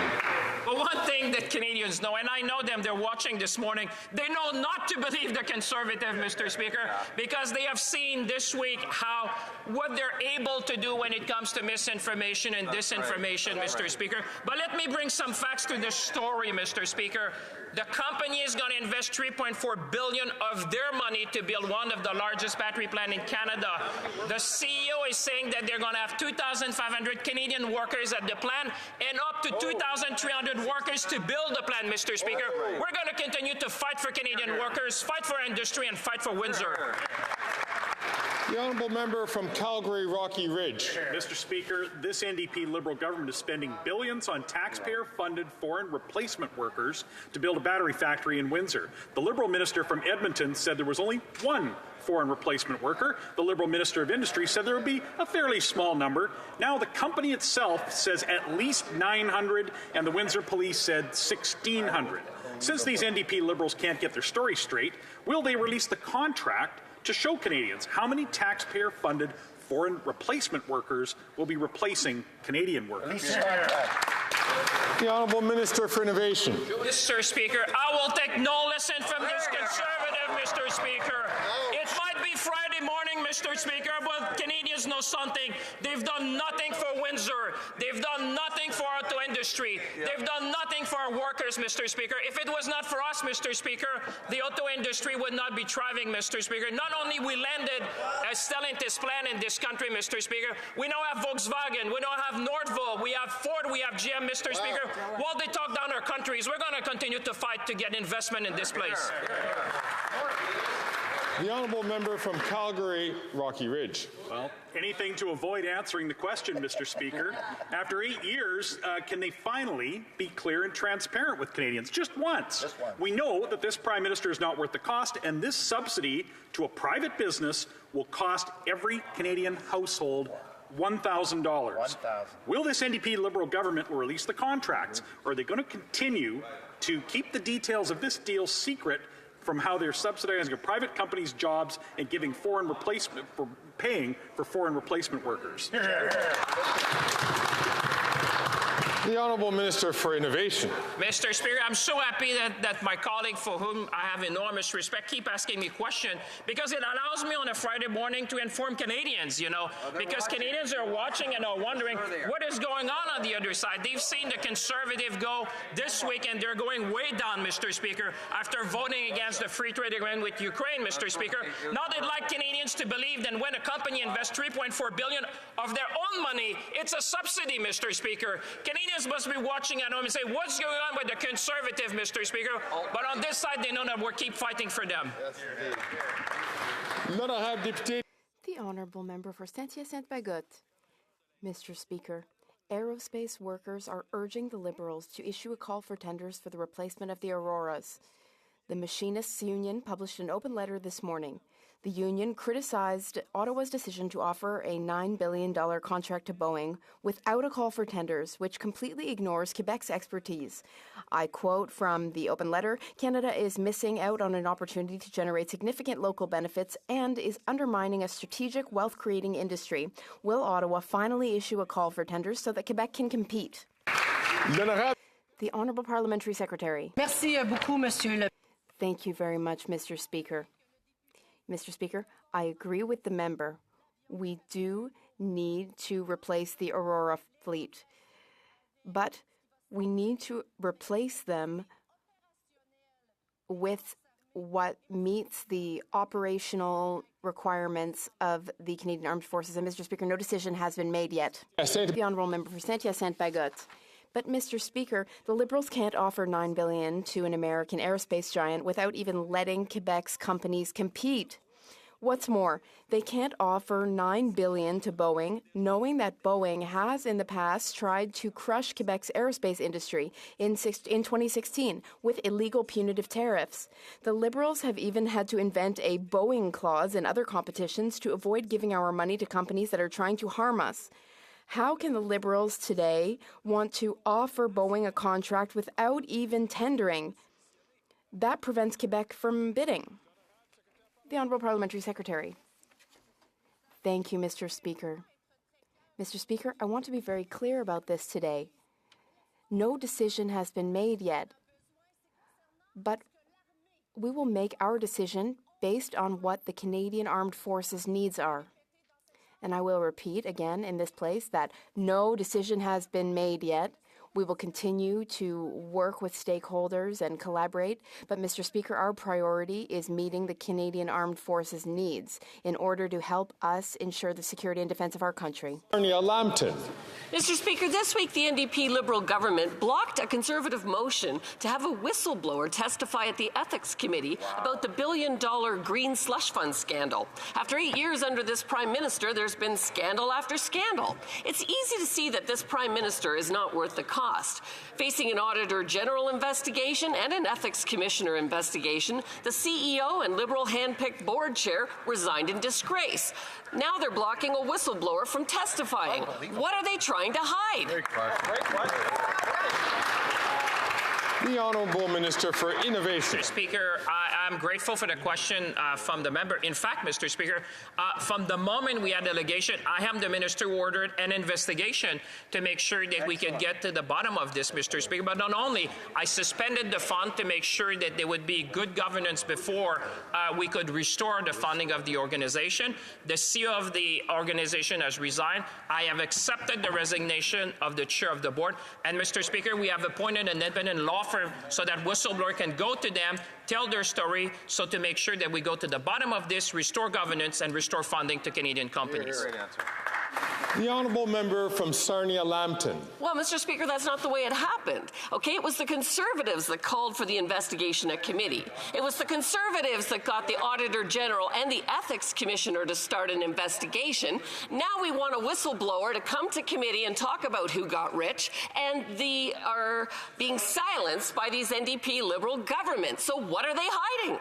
Well, one thing that Canadians know, and I know them, they're watching this morning, they know not to believe the Conservative, Mr. Speaker, because they have seen this week what they're able to do when it comes to misinformation and disinformation, Mr. Speaker. But let me bring some facts to this story, Mr. Speaker. The company is going to invest $3.4 billion of their money to build one of the largest battery plants in Canada. The CEO is saying that they're going to have 2,500 Canadian workers at the plant and up to 2,300 workers to build the plant, Mr. Speaker. We're going to continue to fight for Canadian workers, fight for industry, and fight for Windsor. The honourable member from Calgary, Rocky Ridge. Mr. Speaker, this NDP Liberal government is spending billions on taxpayer-funded foreign replacement workers to build a battery factory in Windsor. The Liberal minister from Edmonton said there was only one foreign replacement worker. The Liberal Minister of Industry said there would be a fairly small number. Now the company itself says at least 900, and the Windsor Police said 1,600. Since these NDP Liberals can't get their story straight, will they release the contract to show Canadians how many taxpayer-funded foreign replacement workers will be replacing Canadian workers? The Honourable Minister for Innovation. Mr. Speaker, I will take no lesson from this Conservative, Mr. Speaker. It might be Friday morning, Mr. Speaker, but Canadians know something. They've done nothing for Windsor. They've done nothing for our auto industry. They've done nothing for our workers, Mr. Speaker. If it was not for us, Mr. Speaker, the auto industry would not be thriving, Mr. Speaker. Not only we landed a Stellantis plant in this country, Mr. Speaker, we now have Volkswagen, we now have Northvolt, we have Ford, we have GM, Mr. Speaker. While they talk down our countries, we're going to continue to fight to get investment in this place. The honourable member from Calgary, Rocky Ridge. Well, anything to avoid answering the question, Mr. Speaker. After 8 years, can they finally be clear and transparent with Canadians? Just once. We know that this Prime Minister is not worth the cost, and this subsidy to a private business will cost every Canadian household $1,000. Will this NDP Liberal government release the contracts, or are they going to continue to keep the details of this deal secret from how they're subsidizing a private company's jobs and giving foreign replacement for paying for foreign replacement workers? The Honourable Minister for Innovation. Mr. Speaker, I'm so happy that my colleague, for whom I have enormous respect, keep asking me questions, because it allows me on a Friday morning to inform Canadians, because Canadians are watching and are wondering what is going on the other side. They've seen the Conservative go this week, and they're going way down, Mr. Speaker, after voting against the free trade agreement with Ukraine, Mr. Speaker. Now they'd like Canadians to believe that when a company invests $3.4 billion of their own money, it's a subsidy, Mr. Speaker. Canadians must be watching at home and say, what's going on with the Conservative, Mr. Speaker? But on this side, they know that we'll keep fighting for them. The Honourable Member for Saint-Hyacinthe-Bagotte. Mr. Speaker, aerospace workers are urging the Liberals to issue a call for tenders for the replacement of the Auroras. The Machinists Union published an open letter this morning. The union criticized Ottawa's decision to offer a $9 billion contract to Boeing without a call for tenders, which completely ignores Quebec's expertise. I quote from the open letter, "Canada is missing out on an opportunity to generate significant local benefits and is undermining a strategic wealth-creating industry. Will Ottawa finally issue a call for tenders so that Quebec can compete?" The Honourable Parliamentary Secretary. Merci beaucoup, Monsieur le... Thank you very much, Mr. Speaker. Mr. Speaker, I agree with the member. We do need to replace the Aurora fleet, but we need to replace them with what meets the operational requirements of the Canadian Armed Forces. And, Mr. Speaker, no decision has been made yet. The Honourable Member for Saint-Hyacinthe-Bagotte. But, Mr. Speaker, the Liberals can't offer $9 billion to an American aerospace giant without even letting Quebec's companies compete. What's more, they can't offer $9 billion to Boeing, knowing that Boeing has in the past tried to crush Quebec's aerospace industry in 2016 with illegal punitive tariffs. The Liberals have even had to invent a Boeing clause in other competitions to avoid giving our money to companies that are trying to harm us. How can the Liberals today want to offer Boeing a contract without even tendering? That prevents Quebec from bidding. The Honourable Parliamentary Secretary. Thank you, Mr. Speaker. Mr. Speaker, I want to be very clear about this today. No decision has been made yet, but we will make our decision based on what the Canadian Armed Forces needs are. And I will repeat again in this place that no decision has been made yet. We will continue to work with stakeholders and collaborate. But, Mr. Speaker, our priority is meeting the Canadian Armed Forces needs in order to help us ensure the security and defense of our country. Mr. Speaker, this week the NDP Liberal government blocked a Conservative motion to have a whistleblower testify at the Ethics Committee about the billion-dollar green slush fund scandal. After 8 years under this Prime Minister, there's been scandal after scandal. It's easy to see that this Prime Minister is not worth the cost. Facing an Auditor General investigation and an Ethics Commissioner investigation, the CEO and Liberal hand-picked board chair resigned in disgrace. Now they're blocking a whistleblower from testifying. What are they trying to hide? The Honourable Minister for Innovation. Mr. Speaker, I'm grateful for the question from the member. In fact, Mr. Speaker, from the moment we had delegation, I am the minister who ordered an investigation to make sure that we could get to the bottom of this, Mr. Speaker. But not only, I suspended the fund to make sure that there would be good governance before we could restore the funding of the organization. The CEO of the organization has resigned. I have accepted the resignation of the chair of the board. And, Mr. Speaker, we have appointed an independent law firm so that whistleblower can go to them, tell their story, so to make sure that we go to the bottom of this, restore governance, and restore funding to Canadian companies. The Honourable Member from Sarnia-Lambton. Well, Mr. Speaker, that's not the way it happened. Okay, it was the Conservatives that called for the investigation at committee. It was the Conservatives that got the Auditor General and the Ethics Commissioner to start an investigation. Now we want a whistleblower to come to committee and talk about who got rich, and they are being silenced by these NDP Liberal governments. So what are they hiding?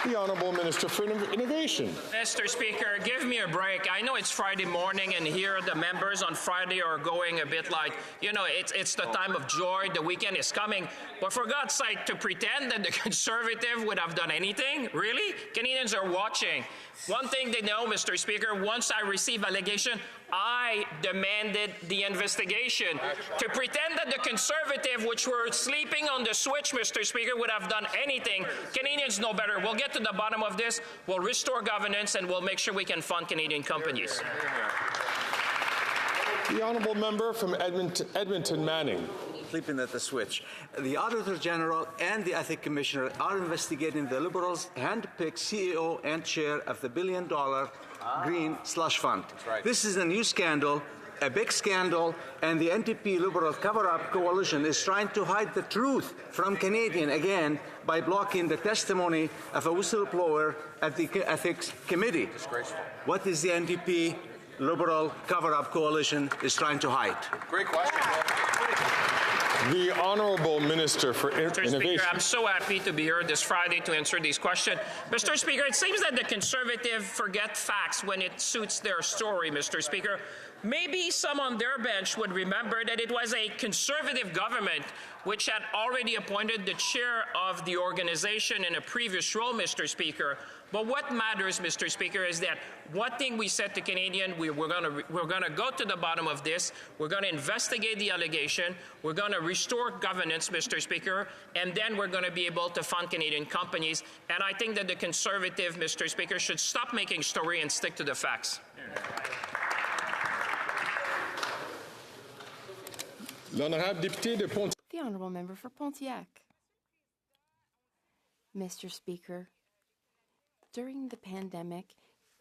The Honourable Minister for Innovation. Mr. Speaker, give me a break. I know it's Friday morning, and here the members on Friday are going a bit like, you know, it's the time of joy, the weekend is coming. But for God's sake, to pretend that the Conservative would have done anything? Really? Canadians are watching. One thing they know, Mr. Speaker, once I receive allegation, I demanded the investigation. To pretend that the Conservative, which were sleeping on the switch, Mr. Speaker, would have done anything, Canadians know better. We'll get to the bottom of this, we'll restore governance, and we'll make sure we can fund Canadian companies. The Honourable Member from Edmonton Manning. Sleeping at the switch. The Auditor General and the Ethics Commissioner are investigating the Liberals' hand-picked CEO and chair of the billion-dollar Green Slush Fund. Right. This is a new scandal, a big scandal, and the NDP Liberal cover-up coalition is trying to hide the truth from Canadian again by blocking the testimony of a whistleblower at the Ethics Committee. What is the NDP Liberal cover-up coalition is trying to hide? Great question. The Honourable Minister for Mr. Innovation. Speaker, I'm so happy to be here this Friday to answer these questions. Mr. Speaker, it seems that the Conservatives forget facts when it suits their story, Mr. Speaker. Maybe some on their bench would remember that it was a Conservative government which had already appointed the chair of the organization in a previous role, Mr. Speaker. But what matters, Mr. Speaker, is that one thing we said to Canadians, we're going to go to the bottom of this. We're going to investigate the allegation. We're going to restore governance, Mr. Speaker, and then we're going to be able to fund Canadian companies. And I think that the Conservative, Mr. Speaker, should stop making story and stick to the facts. The Honourable Member for Pontiac. Mr. Speaker, during the pandemic,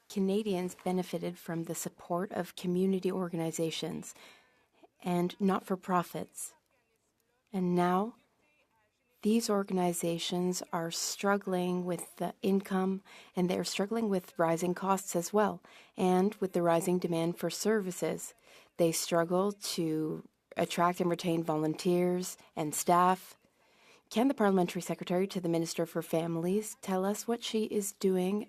Canadians benefited from the support of community organizations and not-for-profits. And now, these organizations are struggling with the income, and they're struggling with rising costs as well, and with the rising demand for services. They struggle to attract and retain volunteers and staff. Can the Parliamentary Secretary to the Minister for Families tell us what she is doing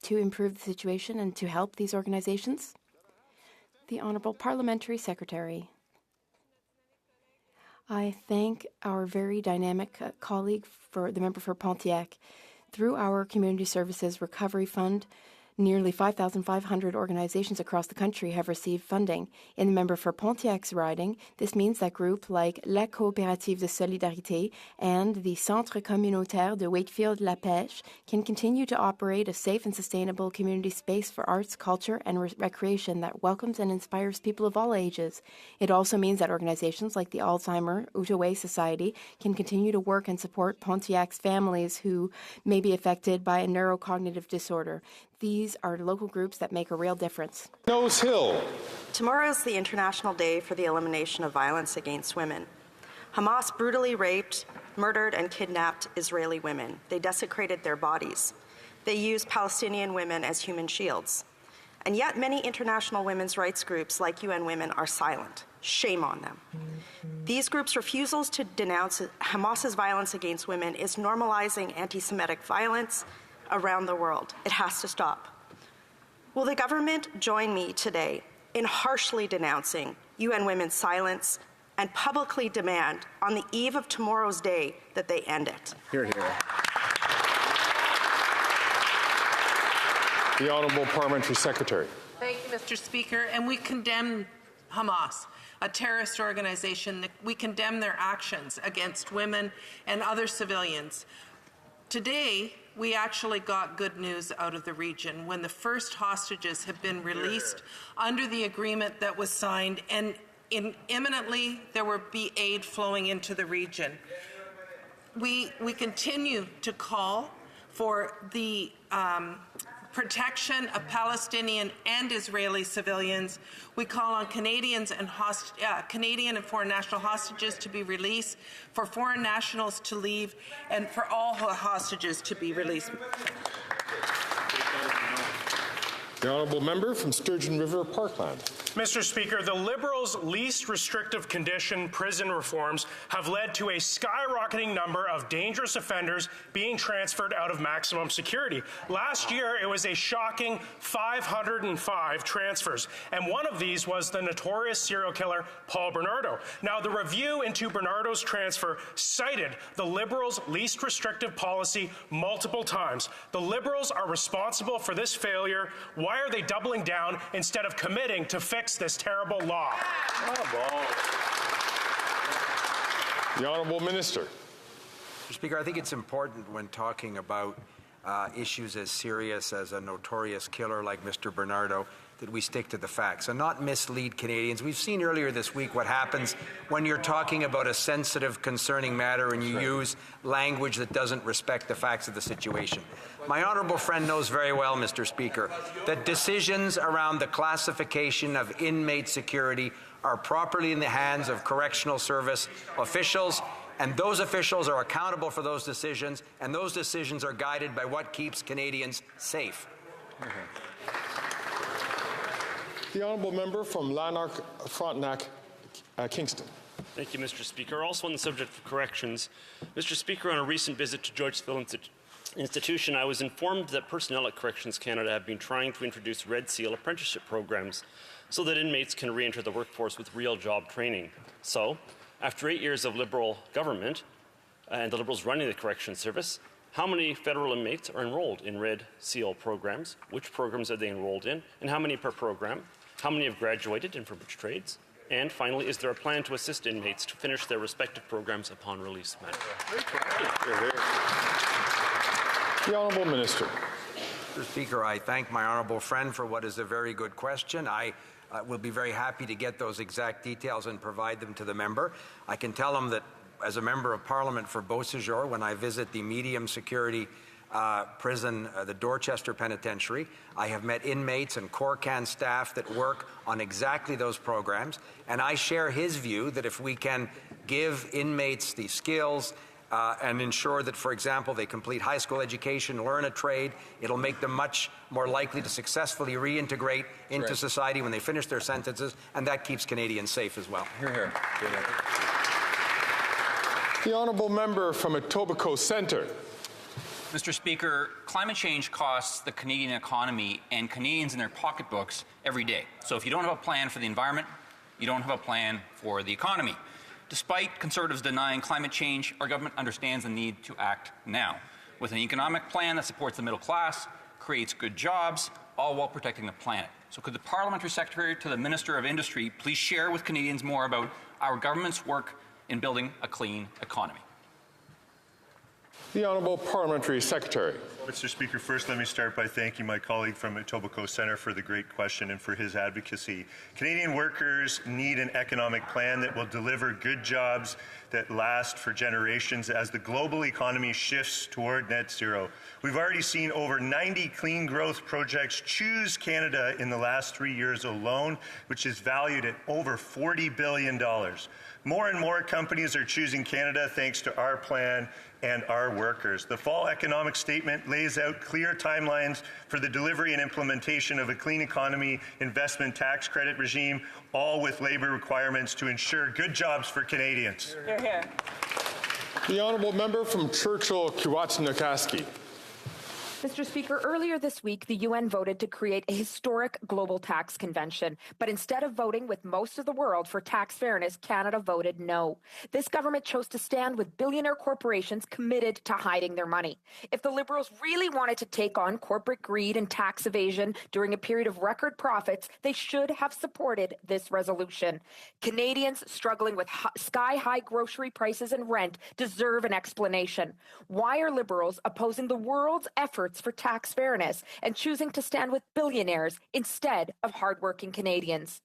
to improve the situation and to help these organizations? The Honourable Parliamentary Secretary. I thank our very dynamic colleague, the member for Pontiac. Through our Community Services Recovery Fund, nearly 5,500 organizations across the country have received funding. In the member for Pontiac's riding, this means that groups like La Coopérative de Solidarité and the Centre Communautaire de Wakefield-La Pêche can continue to operate a safe and sustainable community space for arts, culture, and recreation that welcomes and inspires people of all ages. It also means that organizations like the Alzheimer Outaouais Society can continue to work and support Pontiac's families who may be affected by a neurocognitive disorder. These are local groups that make a real difference. Nose Hill. Tomorrow is the International Day for the Elimination of Violence Against Women. Hamas brutally raped, murdered, and kidnapped Israeli women. They desecrated their bodies. They used Palestinian women as human shields. And yet many international women's rights groups like UN Women are silent. Shame on them. These groups' refusals to denounce Hamas's violence against women is normalizing anti-Semitic violence around the world. It has to stop. Will the government join me today in harshly denouncing UN Women's silence and publicly demand on the eve of tomorrow's day that they end it? Hear, hear. The Honourable Parliamentary Secretary. Thank you, Mr. Speaker. And we condemn Hamas, a terrorist organization. We condemn their actions against women and other civilians. Today, we actually got good news out of the region when the first hostages have been released under the agreement that was signed, and imminently there will be aid flowing into the region. We continue to call for the protection of Palestinian and Israeli civilians. We call on Canadian and foreign national hostages to be released, for foreign nationals to leave, and for all hostages to be released. The Honourable Member from Sturgeon River Parkland. Mr. Speaker, the Liberals' least restrictive condition prison reforms have led to a skyrocketing number of dangerous offenders being transferred out of maximum security. Last year, it was a shocking 505 transfers, and one of these was the notorious serial killer Paul Bernardo. Now, the review into Bernardo's transfer cited the Liberals' least restrictive policy multiple times. The Liberals are responsible for this failure. Why are they doubling down instead of committing to fix this terrible law? The Honourable Minister. Mr. Speaker, I think it's important when talking about issues as serious as a notorious killer like Mr. Bernardo that we stick to the facts and not mislead Canadians. We've seen earlier this week what happens when you're talking about a sensitive, concerning matter and you use language that doesn't respect the facts of the situation. My honourable friend knows very well, Mr. Speaker, that decisions around the classification of inmate security are properly in the hands of correctional service officials, and those officials are accountable for those decisions, and those decisions are guided by what keeps Canadians safe. The Honourable Member from Lanark, Frontenac, Kingston. Thank you, Mr. Speaker. Also on the subject of corrections, Mr. Speaker, on a recent visit to Georgetown Institution, I was informed that personnel at Corrections Canada have been trying to introduce Red Seal apprenticeship programs so that inmates can re-enter the workforce with real job training. So, after 8 years of Liberal government and the Liberals running the Corrections Service, how many federal inmates are enrolled in Red Seal programs? Which programs are they enrolled in? And how many per program? How many have graduated and from which trades? And finally, is there a plan to assist inmates to finish their respective programs upon release? The Honourable Minister. Mr. Speaker, I thank my honourable friend for what is a very good question. I will be very happy to get those exact details and provide them to the member. I can tell him that as a member of Parliament for Beausejour, when I visit the medium security prison, the Dorchester Penitentiary, I have met inmates and Corcan staff that work on exactly those programs, and I share his view that if we can give inmates the skills and ensure that, for example, they complete high school education, learn a trade, it'll make them much more likely to successfully reintegrate into society when they finish their sentences, and that keeps Canadians safe as well. Hear, hear. The honourable member from Etobicoke Centre. Mr. Speaker, climate change costs the Canadian economy and Canadians in their pocketbooks every day. So if you don't have a plan for the environment, you don't have a plan for the economy. Despite Conservatives denying climate change, our government understands the need to act now, with an economic plan that supports the middle class, creates good jobs, all while protecting the planet. So could the Parliamentary Secretary to the Minister of Industry please share with Canadians more about our government's work in building a clean economy? The Honourable Parliamentary Secretary. Mr. Speaker, first let me start by thanking my colleague from Etobicoke Centre for the great question and for his advocacy. Canadian workers need an economic plan that will deliver good jobs that last for generations as the global economy shifts toward net zero. We've already seen over 90 clean growth projects choose Canada in the last 3 years alone, which is valued at over $40 billion. More and more companies are choosing Canada thanks to our plan and our workers. The fall economic statement lays out clear timelines for the delivery and implementation of a clean economy investment tax credit regime, all with labour requirements to ensure good jobs for Canadians. Hear, hear. The honourable member from Churchill-Kiewatnakaski. Mr. Speaker, earlier this week, the UN voted to create a historic global tax convention. But instead of voting with most of the world for tax fairness, Canada voted no. This government chose to stand with billionaire corporations committed to hiding their money. If the Liberals really wanted to take on corporate greed and tax evasion during a period of record profits, they should have supported this resolution. Canadians struggling with sky-high grocery prices and rent deserve an explanation. Why are Liberals opposing the world's efforts for tax fairness and choosing to stand with billionaires instead of hardworking Canadians?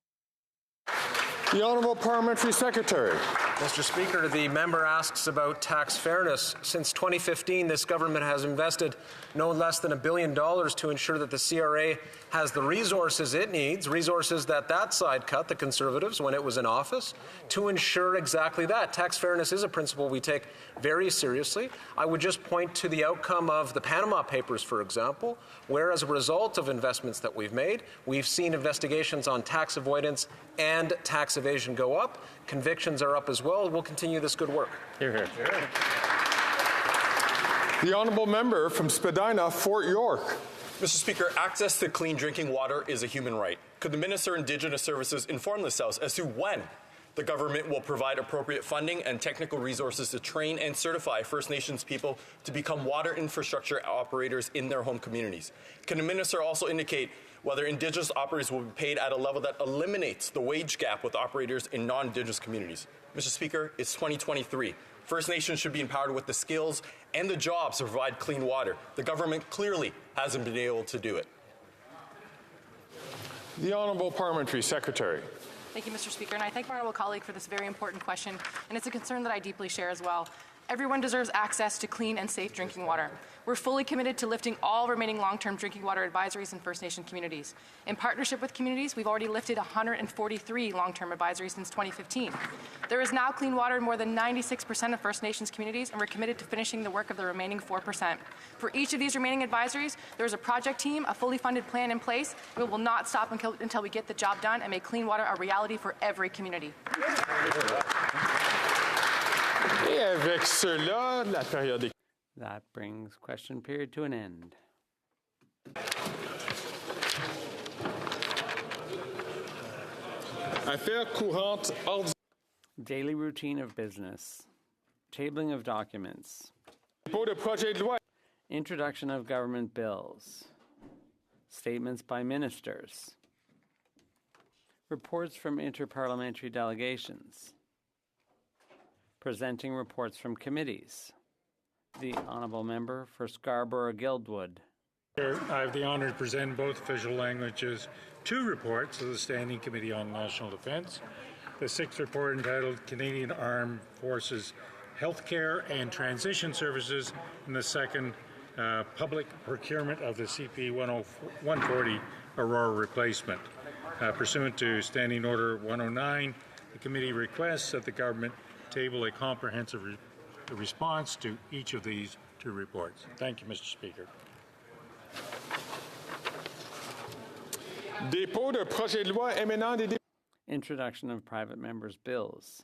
The Honourable Parliamentary Secretary. Mr. Speaker, the member asks about tax fairness. Since 2015, this government has invested no less than $1 billion to ensure that the CRA has the resources it needs, resources that side cut, the Conservatives, when it was in office, to ensure exactly that. Tax fairness is a principle we take very seriously. I would just point to the outcome of the Panama Papers, for example, where as a result of investments that we've made, we've seen investigations on tax avoidance and tax evasion go up. Convictions are up as well. We'll continue this good work. Hear, hear. The honourable member from Spadina, Fort York. Mr. Speaker, access to clean drinking water is a human right. Could the Minister of Indigenous Services inform this House as to when the government will provide appropriate funding and technical resources to train and certify First Nations people to become water infrastructure operators in their home communities? Can the Minister also indicate whether Indigenous operators will be paid at a level that eliminates the wage gap with operators in non-Indigenous communities? Mr. Speaker, it's 2023. First Nations should be empowered with the skills and the jobs to provide clean water. The government clearly hasn't been able to do it. The Honourable Parliamentary Secretary. Thank you, Mr. Speaker, and I thank my honourable colleague for this very important question, and it's a concern that I deeply share as well. Everyone deserves access to clean and safe drinking water. We're fully committed to lifting all remaining long-term drinking water advisories in First Nation communities. In partnership with communities, we've already lifted 143 long-term advisories since 2015. There is now clean water in more than 96% of First Nations communities, and we're committed to finishing the work of the remaining 4%. For each of these remaining advisories, there is a project team, a fully funded plan in place. We will not stop until we get the job done and make clean water a reality for every community. Et avec cela, la période. That brings question period to an end. Affaires courantes ordinaires. Daily routine of business. Tabling of documents. Dépôt de projet de loi. Introduction of government bills. Statements by ministers. Reports from interparliamentary delegations. Presenting reports from committees. The Honourable Member for Scarborough-Guildwood. I have the honour to present both official languages 2 reports of the Standing Committee on National Defence. The 6th report entitled Canadian Armed Forces Healthcare and Transition Services, and the 2nd Public Procurement of the CP 140 Aurora Replacement. Pursuant to Standing Order 109, the committee requests that the government table a comprehensive response to each of these 2 reports. Thank you, Mr. Speaker. Dépôt de projet de loi émanant des Introduction of private members' bills.